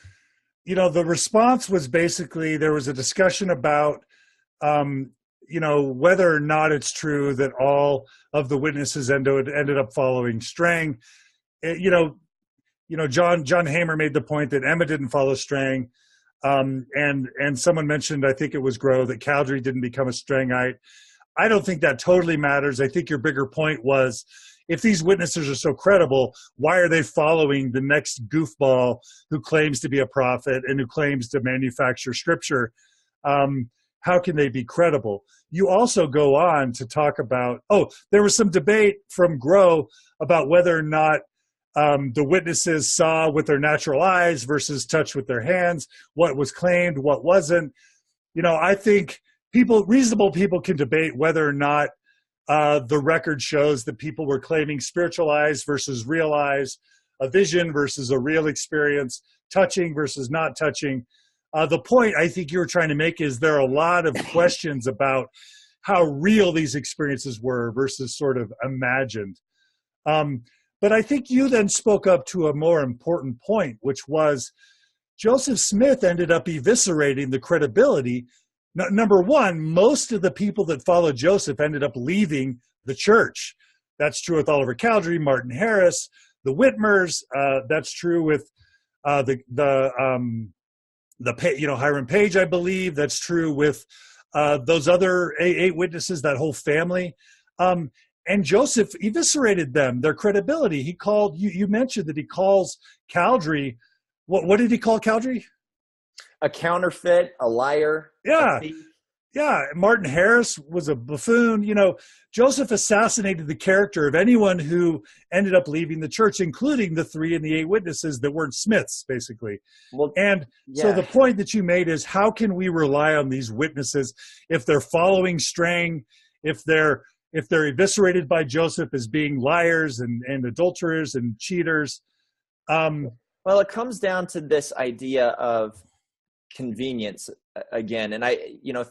the response was basically, there was a discussion about, whether or not it's true that all of the witnesses ended up following Strang. John Hamer made the point that Emma didn't follow Strang. And someone mentioned, I think it was Grow, that Cowdery didn't become a Strangite. I don't think that totally matters. I think your bigger point was, if these witnesses are so credible, why are they following the next goofball who claims to be a prophet and who claims to manufacture scripture? How can they be credible? You also go on to talk about, there was some debate from Grow about whether or not the witnesses saw with their natural eyes versus touched with their hands, what was claimed, what wasn't. I think reasonable people can debate whether or not the record shows that people were claiming spiritual eyes versus real eyes, a vision versus a real experience, touching versus not touching. The point I think you were trying to make is there are a lot of questions about how real these experiences were versus sort of imagined. But I think you then spoke up to a more important point, which was Joseph Smith ended up eviscerating the credibility. Number one, most of the people that followed Joseph ended up leaving the church. That's true with Oliver Cowdery, Martin Harris, the Whitmers. That's true with Hiram Page, I believe. That's true with those other 8 witnesses, that whole family. And Joseph eviscerated them, their credibility. He called, you mentioned that he calls Cowdery, what did he call Cowdery? a counterfeit, a liar, Yeah. a thief. Yeah, Martin Harris was a buffoon. You know, Joseph assassinated the character of anyone who ended up leaving the church, including the 3 and the 8 witnesses that weren't Smiths, basically. Well, And so yeah. the point that you made is, how can we rely on these witnesses if they're following Strang, if they're eviscerated by Joseph as being liars and adulterers and cheaters? Well, it comes down to this idea of convenience again. And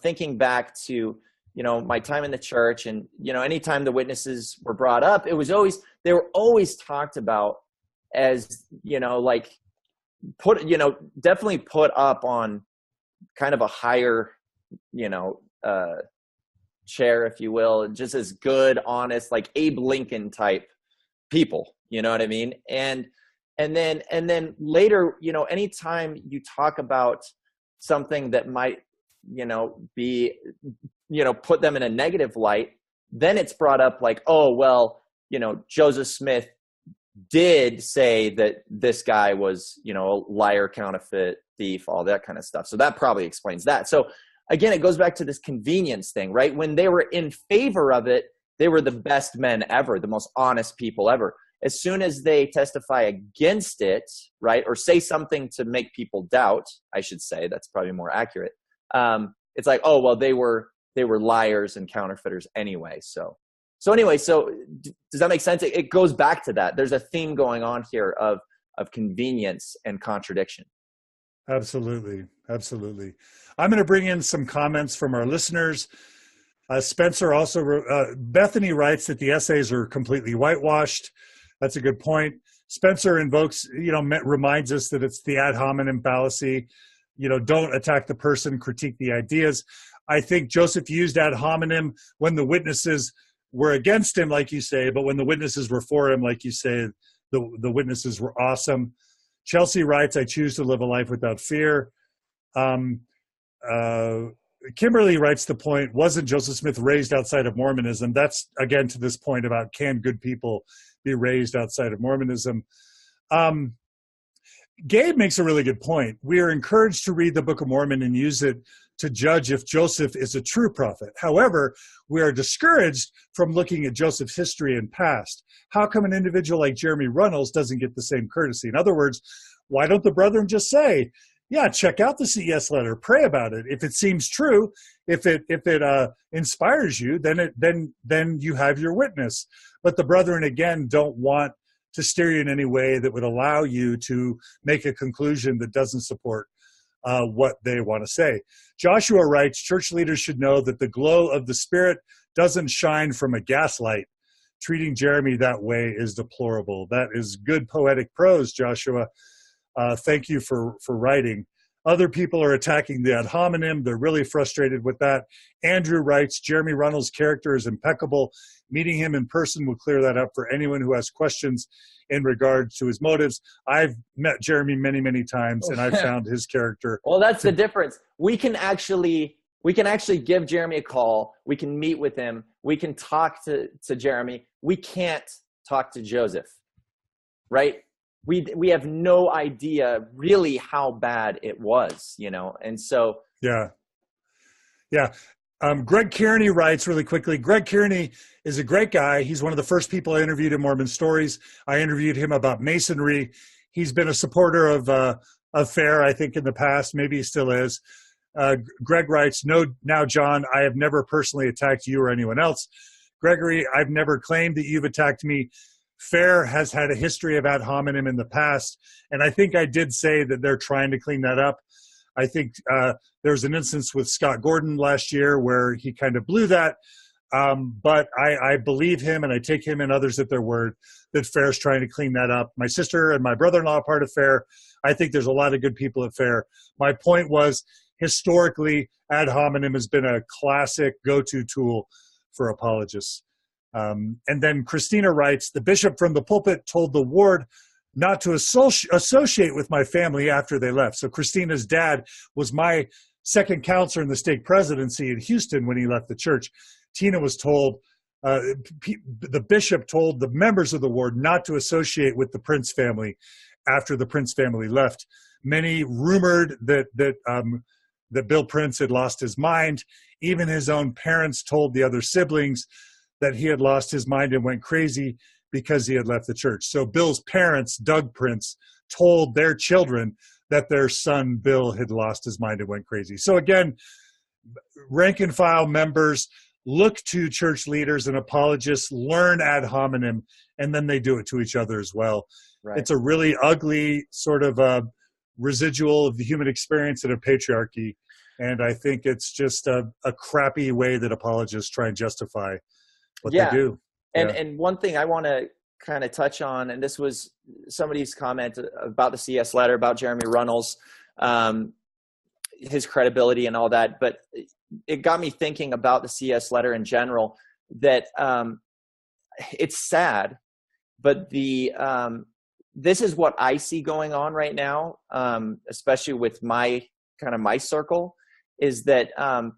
thinking back to, my time in the church, and, anytime the witnesses were brought up, they were always talked about as, definitely put up on kind of a higher, chair, if you will, just as good, honest, like Abe Lincoln type people, you know what I mean? And then later, anytime you talk about something that might, be, put them in a negative light, then it's brought up like, oh, well, Joseph Smith did say that this guy was, a liar, counterfeit, thief, all that kind of stuff. So that probably explains that. So again, it goes back to this convenience thing, right? When they were in favor of it, they were the best men ever, the most honest people ever. As soon as they testify against it, right, or say something to make people doubt, I should say, that's probably more accurate. It's like, oh, well, they were liars and counterfeiters anyway. So does that make sense? It goes back to that. There's a theme going on here of convenience and contradiction. Absolutely. Absolutely. I'm going to bring in some comments from our listeners. Spencer also, Bethany writes that the essays are completely whitewashed. That's a good point. Spencer invokes, reminds us that it's the ad hominem fallacy. Don't attack the person, critique the ideas. I think Joseph used ad hominem when the witnesses were against him, like you say, but when the witnesses were for him, like you say, the witnesses were awesome. Chelsea writes, I choose to live a life without fear. Kimberly writes the point, wasn't Joseph Smith raised outside of Mormonism? That's, again, to this point about, can good people be raised outside of Mormonism? Gabe makes a really good point. We are encouraged to read the Book of Mormon and use it to judge if Joseph is a true prophet. However, we are discouraged from looking at Joseph's history and past. How come an individual like Jeremy Runnels doesn't get the same courtesy? In other words, why don't the brethren just say, yeah, check out the CES letter, pray about it. If it seems true, if it inspires you, then you have your witness. But the brethren, again, don't want to steer you in any way that would allow you to make a conclusion that doesn't support what they want to say. Joshua writes, church leaders should know that the glow of the Spirit doesn't shine from a gaslight. Treating Jeremy that way is deplorable. That is good poetic prose, Joshua. Thank you for writing. Other people are attacking the ad hominem. They're really frustrated with that. Andrew writes, Jeremy Runnels' character is impeccable. Meeting him in person will clear that up for anyone who has questions in regards to his motives. I've met Jeremy many, many times, and I've found his character. Well, that's the difference. We can actually give Jeremy a call. We can meet with him. We can talk to Jeremy. We can't talk to Joseph, right? We have no idea really how bad it was, and so. Yeah. Greg Kearney writes really quickly. Greg Kearney is a great guy. He's one of the first people I interviewed in Mormon Stories. I interviewed him about Masonry. He's been a supporter of FAIR, I think, in the past. Maybe he still is. Greg writes, no, now, John, I have never personally attacked you or anyone else. Gregory, I've never claimed that you've attacked me. FAIR has had a history of ad hominem in the past, and I think I did say that they're trying to clean that up. I think there was an instance with Scott Gordon last year where he kind of blew that, but I believe him, and I take him and others at their word that FAIR is trying to clean that up. My sister and my brother-in-law are part of FAIR. I think there's a lot of good people at FAIR. My point was, historically, ad hominem has been a classic go-to tool for apologists. And then Christina writes, the bishop from the pulpit told the ward not to associate with my family after they left. So Christina's dad was my second counselor in the stake presidency in Houston when he left the church. Tina was told, the bishop told the members of the ward not to associate with the Prince family after the Prince family left. Many rumored that Bill Prince had lost his mind. Even his own parents told the other siblings that he had lost his mind and went crazy because he had left the church. So Bill's parents, Doug Prince, told their children that their son Bill had lost his mind and went crazy. So again, rank and file members look to church leaders and apologists, learn ad hominem, and then they do it to each other as well. Right. It's a really ugly sort of residual of the human experience in a patriarchy. And I think it's just a crappy way that apologists try and justify what they do. And one thing I want to kind of touch on, and this was somebody's comment about the CS letter, about Jeremy Runnels, his credibility and all that, but it got me thinking about the CS letter in general, that it's sad, but this is what I see going on right now, especially with my circle, is that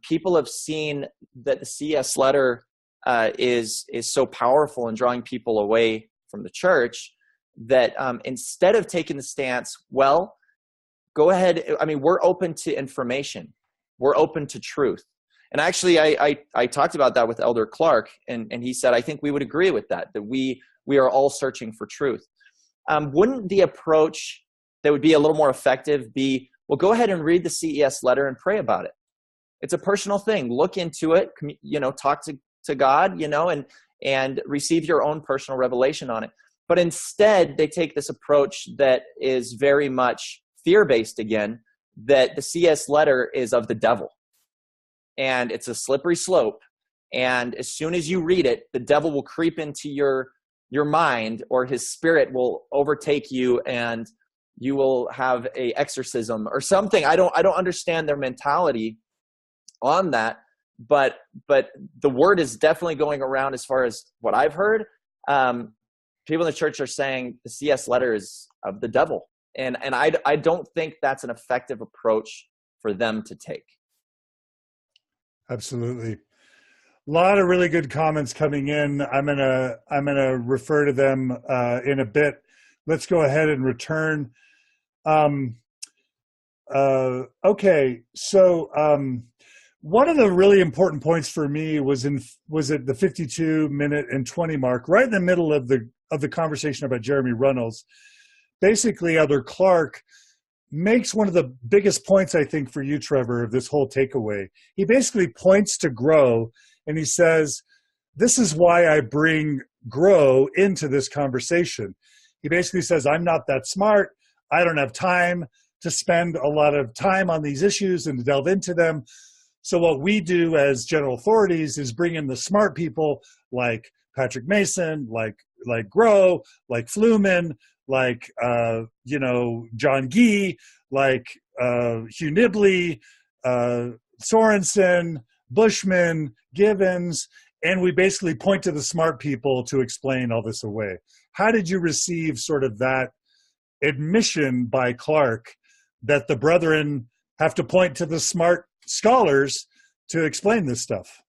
people have seen that the CS letter is so powerful in drawing people away from the church, that instead of taking the stance, well, go ahead. I mean, we're open to information. We're open to truth. And actually, I talked about that with Elder Clarke, and he said, I think we would agree with that we are all searching for truth. Wouldn't the approach that would be a little more effective be, well, go ahead and read the CES letter and pray about it. It's a personal thing. Look into it, talk to God, and receive your own personal revelation on it. But instead, they take this approach that is very much fear-based again, that the CS letter is of the devil. And it's a slippery slope. And as soon as you read it, the devil will creep into your mind, or his spirit will overtake you, and you will have a exorcism or something. I don't understand their mentality on that, but the word is definitely going around, as far as what I've heard. People in the church are saying the CS letter is of the devil. And I don't think that's an effective approach for them to take. Absolutely. A lot of really good comments coming in. I'm gonna refer to them in a bit. Let's go ahead and return. Okay, so one of the really important points for me was at the 52-minute and 20 mark, right in the middle of the conversation about Jeremy Runnels. Basically, Elder Clarke makes one of the biggest points, I think, for you, Trevor, of this whole takeaway. He basically points to Grow, and he says, this is why I bring Grow into this conversation. He basically says, I'm not that smart. I don't have time to spend a lot of time on these issues and to delve into them. So what we do as general authorities is bring in the smart people like Patrick Mason, like Grow, like Fluman, like John Gee, like Hugh Nibley, Sorensen, Bushman, Givens, and we basically point to the smart people to explain all this away. How did you receive sort of that admission by Clarke that the brethren have to point to the smart scholars to explain this stuff?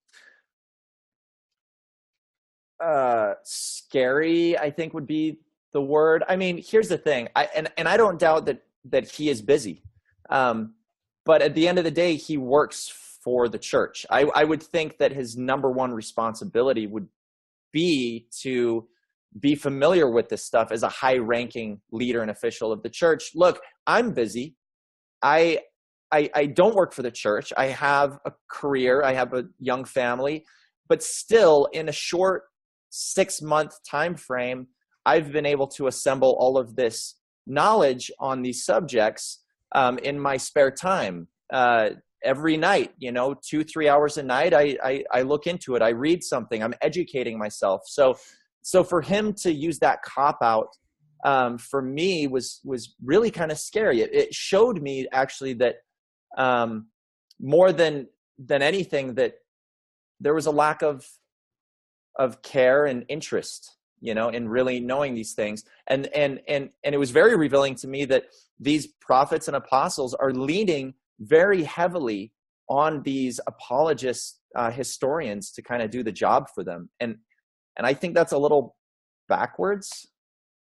Scary, I think, would be the word. I mean, here's the thing. I don't doubt that he is busy. But at the end of the day, he works for the church. I would think that his number one responsibility would be to be familiar with this stuff as a high-ranking leader and official of the church. Look, I'm busy. I don't work for the church. I have a career. I have a young family. But still, in a short 6-month time frame, I've been able to assemble all of this knowledge on these subjects in my spare time. Every night, 2-3 hours a night, I look into it. I read something. I'm educating myself. So for him to use that cop-out, for me, was really kind of scary. It showed me, actually, that more than anything, that there was a lack of care and interest, in really knowing these things. And it was very revealing to me that these prophets and apostles are leaning very heavily on these apologist historians to kind of do the job for them. And I think that's a little backwards.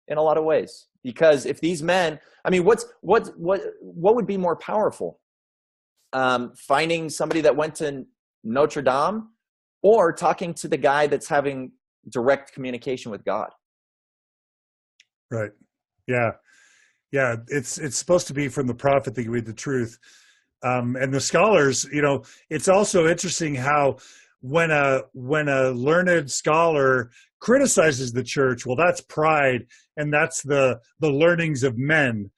in a lot of ways. Because if these men, I mean, what would be more powerful? Finding somebody that went to Notre Dame, or talking to the guy that's having direct communication with God? Right. Yeah. Yeah. It's supposed to be from the prophet that you read the truth. And the scholars, it's also interesting how when a learned scholar criticizes the church, well, that's pride and that's the learnings of men.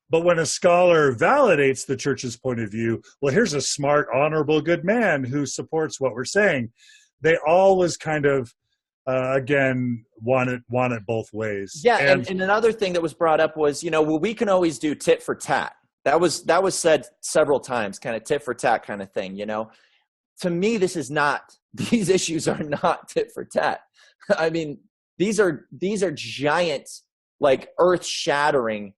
But when a scholar validates the church's point of view, well, here's a smart, honorable, good man who supports what we're saying. They always kind of, again, want it both ways. Yeah, and another thing that was brought up was, well, we can always do tit for tat. That was said several times, kind of tit for tat kind of thing, To me, these issues are not tit for tat. I mean, these are giant, like, earth-shattering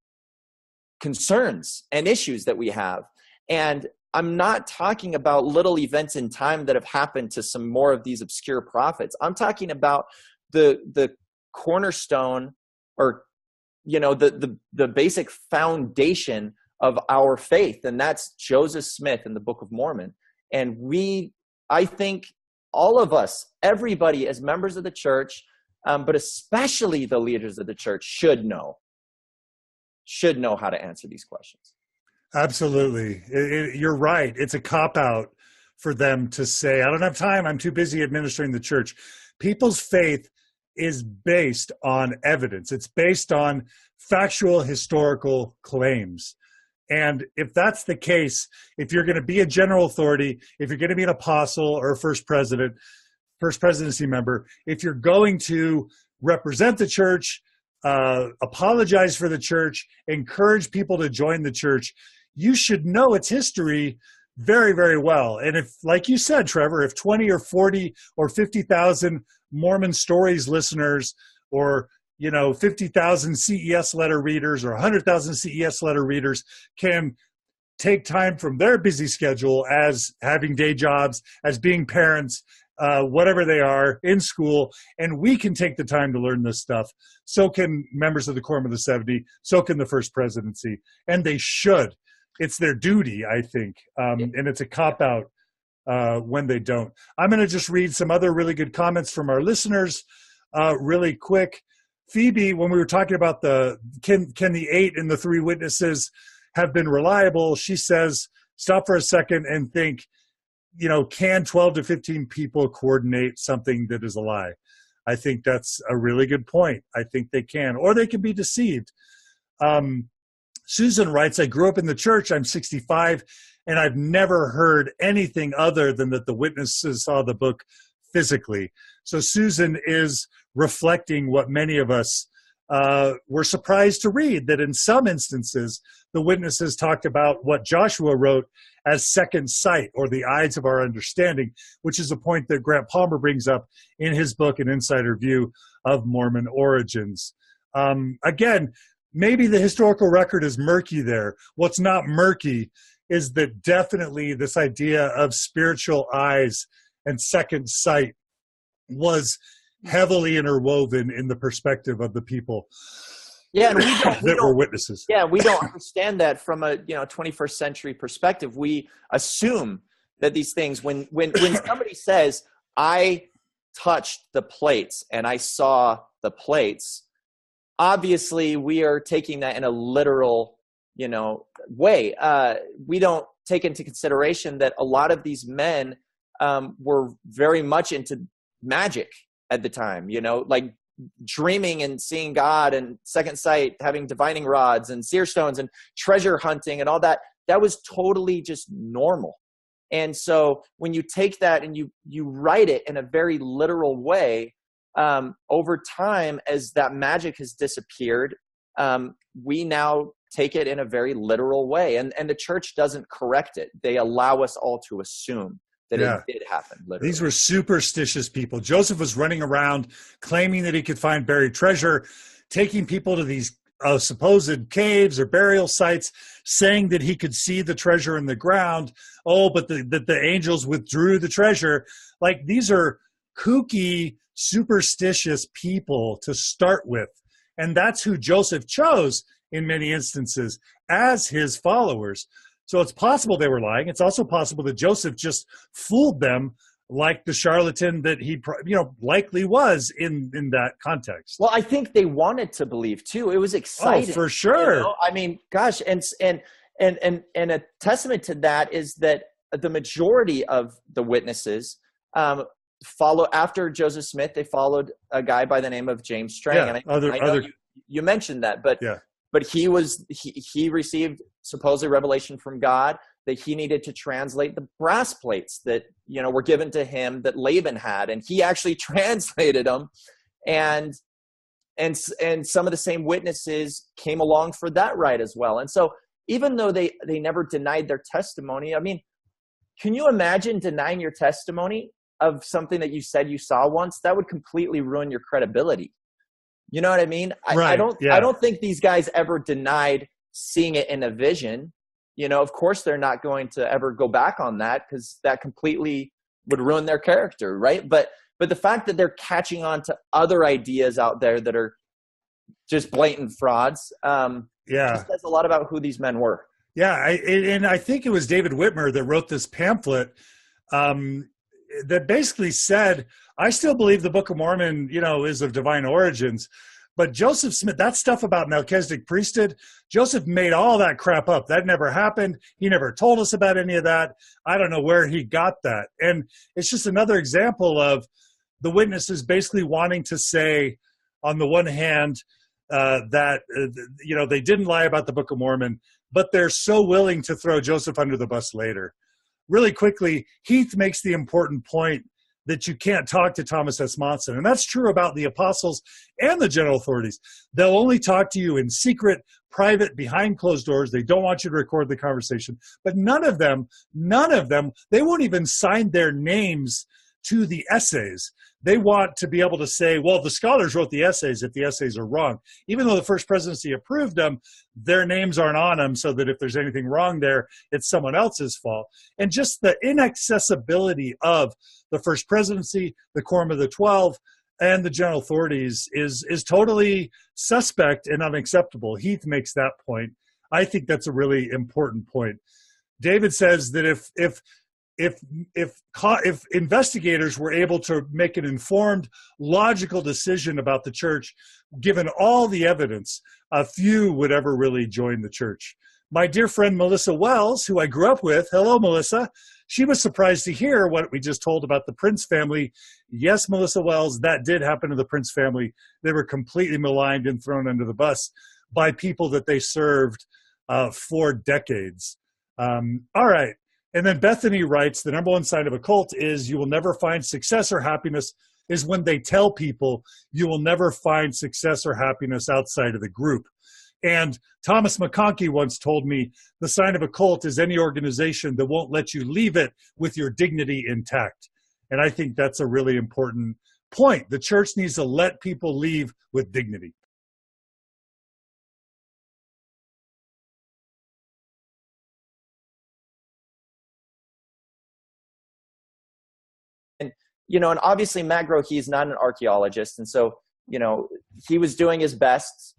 concerns and issues that we have. And I'm not talking about little events in time that have happened to some more of these obscure prophets. I'm talking about the cornerstone, or the basic foundation of our faith, and that's Joseph Smith in the Book of Mormon. And I think all of us, everybody as members of the church, but especially the leaders of the church, should know how to answer these questions. Absolutely. You're right. It's a cop-out for them to say, I don't have time, I'm too busy administering the church. People's faith is based on evidence. It's based on factual, historical claims. And if that's the case, if you're going to be a general authority, if you're going to be an apostle or a first presidency member, if you're going to represent the church, apologize for the church, encourage people to join the church, you should know its history very, very well. And if, like you said, Trevor, if 20 or 40 or 50,000 Mormon Stories listeners, or 50,000 CES letter readers, or 100,000 CES letter readers can take time from their busy schedule as having day jobs, as being parents, whatever they are, in school, and we can take the time to learn this stuff, so can members of the Quorum of the 70, so can the First Presidency, and they should. It's their duty, I think, and it's a cop-out when they don't. I'm going to just read some other really good comments from our listeners really quick. Phoebe, when we were talking about can the 8 and the 3 witnesses have been reliable, she says, stop for a second and think, can 12 to 15 people coordinate something that is a lie? I think that's a really good point. I think they can, or they can be deceived. Susan writes, I grew up in the church. I'm 65, and I've never heard anything other than that the witnesses saw the book physically. So Susan is reflecting what many of us were surprised to read, that in some instances, the witnesses talked about what Joshua wrote as second sight, or the eyes of our understanding, which is a point that Grant Palmer brings up in his book, An Insider View of Mormon Origins. Again, maybe the historical record is murky there. What's not murky is that definitely this idea of spiritual eyes and second sight was heavily interwoven in the perspective of the people and that were witnesses. Yeah, we don't understand that from a 21st century perspective. We assume that these things, when somebody says, I touched the plates and I saw the plates, obviously we are taking that in a literal way. We don't take into consideration that a lot of these men were very much into magic at the time, like dreaming and seeing God, and second sight, having divining rods and seer stones and treasure hunting and all that. That was totally just normal. And so when you take that and you write it in a very literal way, over time, as that magic has disappeared, we now take it in a very literal way. And the church doesn't correct it. They allow us all to assume that it did happen, literally. These were superstitious people. Joseph was running around claiming that he could find buried treasure, taking people to these supposed caves or burial sites, saying that he could see the treasure in the ground. Oh, but that the angels withdrew the treasure. Like, these are kooky, superstitious people to start with. And that's who Joseph chose in many instances as his followers. So it's possible they were lying. It's also possible that Joseph just fooled them like the charlatan that he, likely was in that context. Well, I think they wanted to believe too. It was exciting. Oh, for sure. I mean, gosh, and a testament to that is that the majority of the witnesses follow after Joseph Smith. They followed a guy by the name of James Strang. Yeah, and I know you mentioned that, but he received supposedly revelation from God that he needed to translate the brass plates that were given to him that Laban had, and he actually translated them, and some of the same witnesses came along for that ride as well. And so even though they never denied their testimony, I mean, can you imagine denying your testimony of something that you said you saw once? That would completely ruin your credibility. You know what I mean? I don't think these guys ever denied seeing it in a vision. Of course they're not going to ever go back on that, because that completely would ruin their character, right? But the fact that they're catching on to other ideas out there that are just blatant frauds, just says a lot about who these men were. Yeah, and I think it was David Whitmer that wrote this pamphlet that basically said, I still believe the Book of Mormon, is of divine origins. But Joseph Smith, that stuff about Melchizedek priesthood, Joseph made all that crap up. That never happened. He never told us about any of that. I don't know where he got that. And it's just another example of the witnesses basically wanting to say, on the one hand, that, they didn't lie about the Book of Mormon, but they're so willing to throw Joseph under the bus later. Really quickly, Heath makes the important point that you can't talk to Thomas S. Monson. And that's true about the apostles and the general authorities. They'll only talk to you in secret, private, behind closed doors. They don't want you to record the conversation. But none of them, they won't even sign their names to the essays. They want to be able to say, well, the scholars wrote the essays if the essays are wrong. Even though the First Presidency approved them, their names aren't on them, so that if there's anything wrong there, it's someone else's fault. And just the inaccessibility of the First Presidency, the Quorum of the 12, and the general authorities is totally suspect and unacceptable. Heath makes that point. I think that's a really important point. David says that if investigators were able to make an informed, logical decision about the church, given all the evidence, a few would ever really join the church. My dear friend Melissa Wells, who I grew up with, hello, Melissa, she was surprised to hear what we just told about the Prince family. Yes, Melissa Wells, that did happen to the Prince family. They were completely maligned and thrown under the bus by people that they served for decades. All right. And then Bethany writes, the number one sign of a cult is you will never find success or happiness, is when they tell people you will never find success or happiness outside of the group. And Thomas McConkie once told me the sign of a cult is any organization that won't let you leave it with your dignity intact. And I think that's a really important point. The church needs to let people leave with dignity. And obviously Matt Groh, he's not an archaeologist. And so, he was doing his best.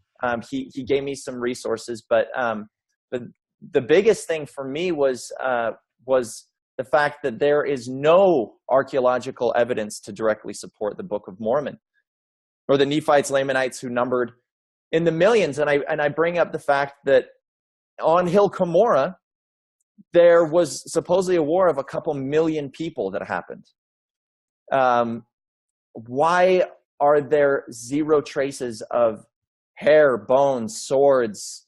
He gave me some resources, but the biggest thing for me was the fact that there is no archaeological evidence to directly support the Book of Mormon or the Nephites, Lamanites, who numbered in the millions. And I bring up the fact that on Hill Cumorah, there was supposedly a war of a couple million people that happened. Why are there zero traces of hair, bones, swords,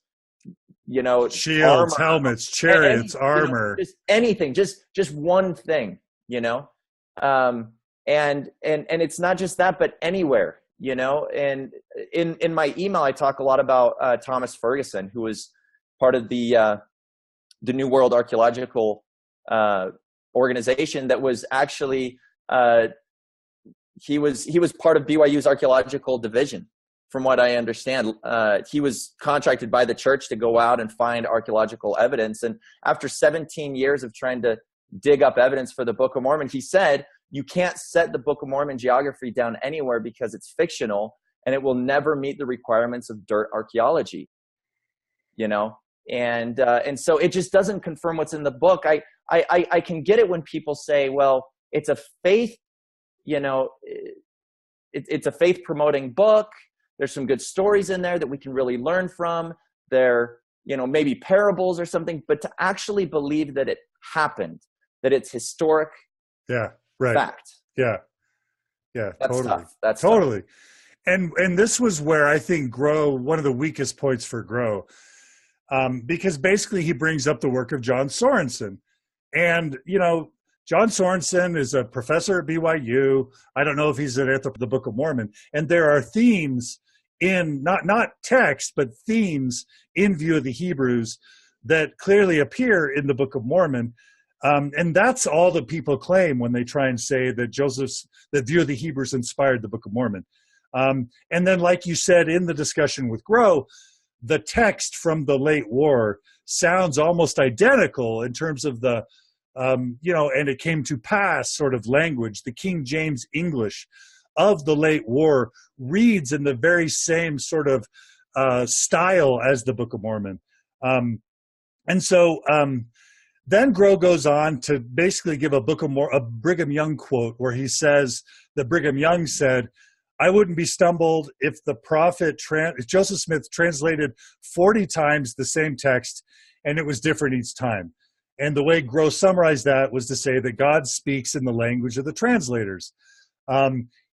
shields, armor, helmets, chariots, armor, just anything, just one thing, and it's not just that, but anywhere, and in my email, I talk a lot about Thomas Ferguson, who was part of the New World Archaeological organization that was actually, he was part of BYU's archaeological division. From what I understand, he was contracted by the church to go out and find archaeological evidence. And after 17 years of trying to dig up evidence for the Book of Mormon, he said, you can't set the Book of Mormon geography down anywhere because it's fictional. and it will never meet the requirements of dirt archaeology, you know? And so it just doesn't confirm what's in the book. I can get it when people say, well, it's a faith, you know, it's a faith promoting book. There's some good stories in there that we can really learn from. They're, you know, maybe parables or something, but to actually believe that it happened, that it's historic fact. Yeah. Yeah, That's totally. tough. That's totally. Tough. And this was where I think one of the weakest points for Grow, because basically he brings up the work of John Sorensen. And, you know, John Sorensen is a professor at BYU. I don't know if he's at the Book of Mormon. And there are themes in, not text, but themes in View of the Hebrews that clearly appear in the Book of Mormon. And that's all that people claim when they try and say that that View of the Hebrews inspired the Book of Mormon. And then, like you said in the discussion with Grow, the text from the late war sounds almost identical in terms of the, you know, and it came to pass sort of language. The King James English of the late war reads in the very same sort of style as the Book of Mormon. And so then Grow goes on to basically give a Brigham Young quote where he says that Brigham Young said, "I wouldn't be stumbled if the prophet Joseph Smith translated 40 times the same text and it was different each time." And the way Grow summarized that was to say that God speaks in the language of the translators.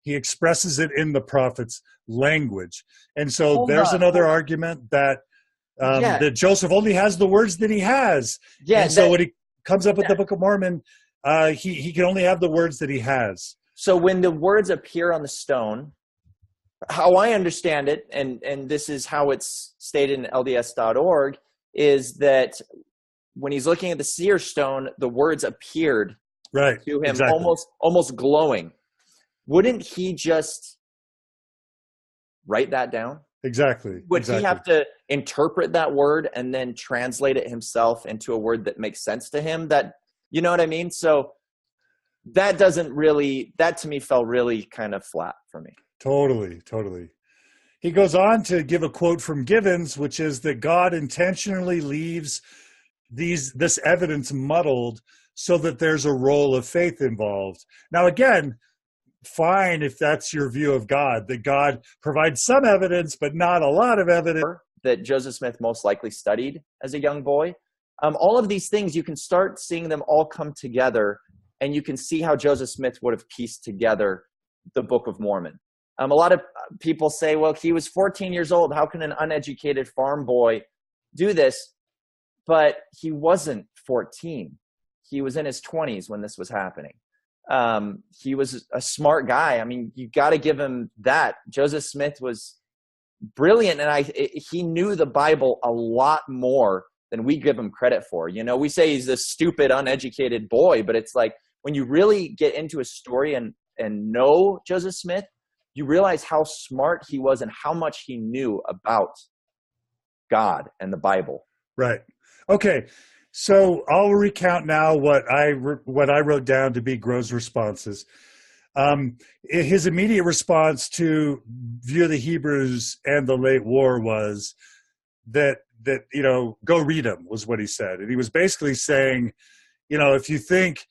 He expresses it in the prophet's language. And so there's another argument that that Joseph only has the words that he has. Yeah. And so when he comes up with the Book of Mormon, he can only have the words that he has. So when the words appear on the stone, how I understand it, and this is how it's stated in LDS.org, is that when he's looking at the seer stone, the words appeared to him, exactly. almost glowing. Wouldn't he just write that down? Exactly. Would he have to interpret that word and then translate it himself into a word that makes sense to him? That, you know what I mean? So that to me fell really kind of flat for me. Totally. He goes on to give a quote from Givens, which is that God intentionally leaves this evidence muddled so that there's a role of faith involved. Now, again, fine if that's your view of God, that God provides some evidence, but not a lot of evidence. That Joseph Smith most likely studied as a young boy. All of these things, you can start seeing them all come together, and you can see how Joseph Smith would have pieced together the Book of Mormon. A lot of people say, well, he was 14 years old. How can an uneducated farm boy do this? But he wasn't 14. He was in his 20s when this was happening. He was a smart guy. I mean, you got to give him that. Joseph Smith was brilliant, and he knew the Bible a lot more than we give him credit for. You know, we say he's this stupid, uneducated boy, but it's like when you really get into a story and know Joseph Smith, you realize how smart he was and how much he knew about God and the Bible. Right. Okay. So I'll recount now what I wrote down to be Grow's responses. His immediate response to View of the Hebrews and the late war was that you know, go read them, was what he said. And he was basically saying, you know, if you think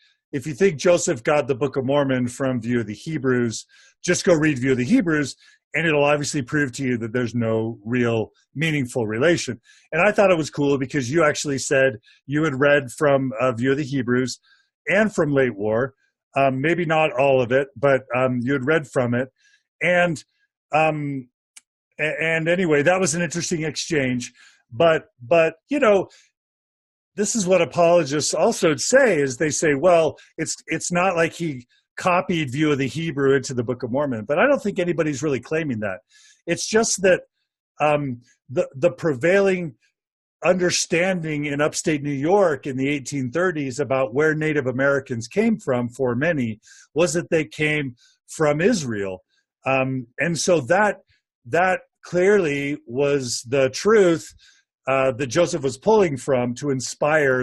Joseph got the Book of Mormon from View of the Hebrews, just go read View of the Hebrews, and it'll obviously prove to you that there's no real meaningful relation. And I thought it was cool because you actually said you had read from View of the Hebrews and from late war, maybe not all of it, but you had read from it. And anyway, that was an interesting exchange. But you know, this is what apologists also say, is they say, well, it's not like he copied View of the Hebrew into the Book of Mormon, but I don't think anybody's really claiming that. It's just that the prevailing understanding in upstate New York in the 1830s about where Native Americans came from, for many, was that they came from Israel. And so that clearly was the truth that Joseph was pulling from to inspire,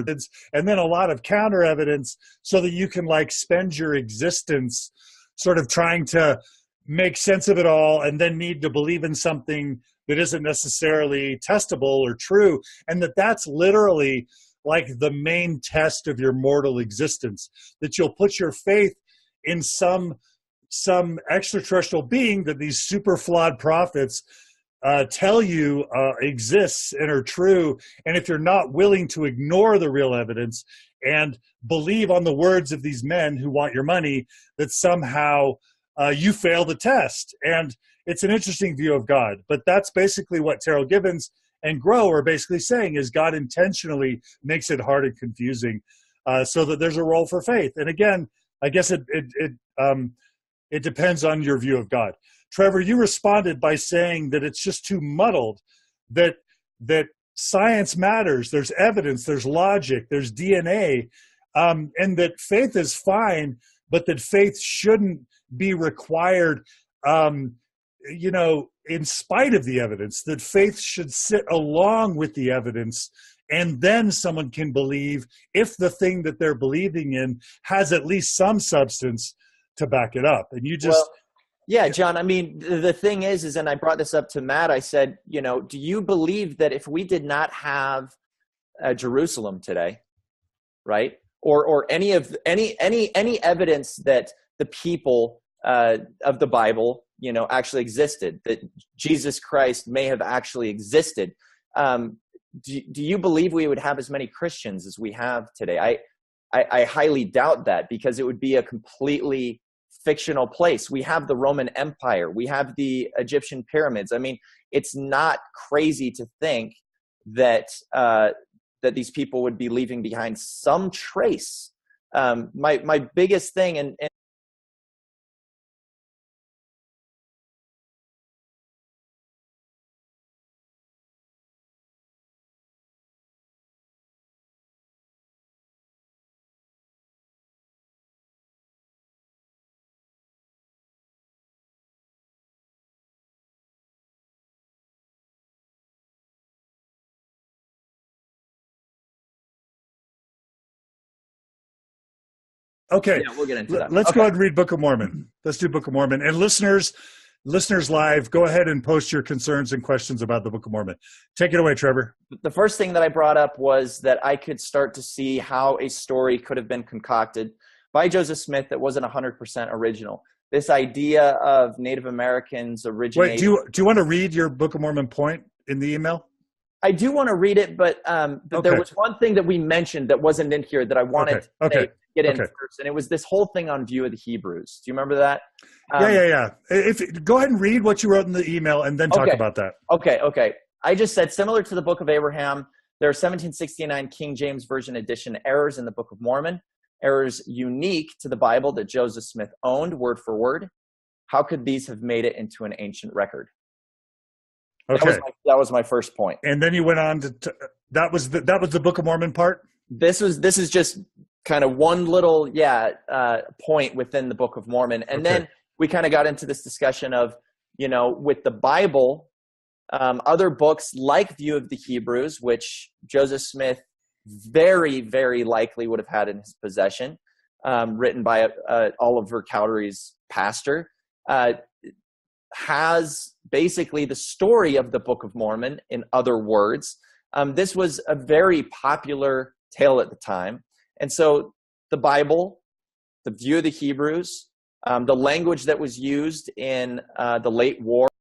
and then a lot of counter evidence so that you can like spend your existence sort of trying to make sense of it all and then need to believe in something that isn't necessarily testable or true, and that's literally like the main test of your mortal existence, that you'll put your faith in some extraterrestrial being that these super flawed prophets tell you exists and are true. And if you're not willing to ignore the real evidence and believe on the words of these men who want your money, that somehow you fail the test. And it's an interesting view of God. But that's basically what Terrell Gibbons and Grow are basically saying, is God intentionally makes it hard and confusing so that there's a role for faith. And again, I guess it depends on your view of God. Trevor, you responded by saying that it's just too muddled, that science matters, there's evidence, there's logic, there's DNA, and that faith is fine, but that faith shouldn't be required, in spite of the evidence, that faith should sit along with the evidence, and then someone can believe if the thing that they're believing in has at least some substance to back it up. And you just... Well, yeah, John, I mean, the thing is, and I brought this up to Matt, I said, do you believe that if we did not have Jerusalem today, right? Or any evidence that the people of the Bible, actually existed, that Jesus Christ may have actually existed, do you believe we would have as many Christians as we have today? I highly doubt that, because it would be a completely fictional place. We have the Roman Empire. We have the Egyptian pyramids. I mean, it's not crazy to think that that these people would be leaving behind some trace. My biggest thing, and Okay, yeah, we'll get into that. Let's Okay. go ahead and read Book of Mormon. Let's do Book of Mormon. And listeners live, go ahead and post your concerns and questions about the Book of Mormon. Take it away, Trevor. The first thing that I brought up was that I could start to see how a story could have been concocted by Joseph Smith that wasn't 100% original. This idea of Native Americans originating... Wait, do you want to read your Book of Mormon point in the email? I do want to read it, but there was one thing that we mentioned that wasn't in here that I wanted to get in first, and it was this whole thing on view of the Hebrews. Do you remember that? Yeah. Go ahead and read what you wrote in the email and then talk about that. Okay. I just said, similar to the Book of Abraham, there are 1769 King James Version edition errors in the Book of Mormon, errors unique to the Bible that Joseph Smith owned word for word. How could these have made it into an ancient record? Okay. That was my first point. And then you went on to that was the Book of Mormon part? This is just kind of one little point within the Book of Mormon. And then we kind of got into this discussion of, with the Bible, other books like View of the Hebrews, which Joseph Smith very, very likely would have had in his possession, written by Oliver Cowdery's pastor, has basically the story of the Book of Mormon, in other words. This was a very popular tale at the time. And so the Bible, the View of the Hebrews, the language that was used in the late war,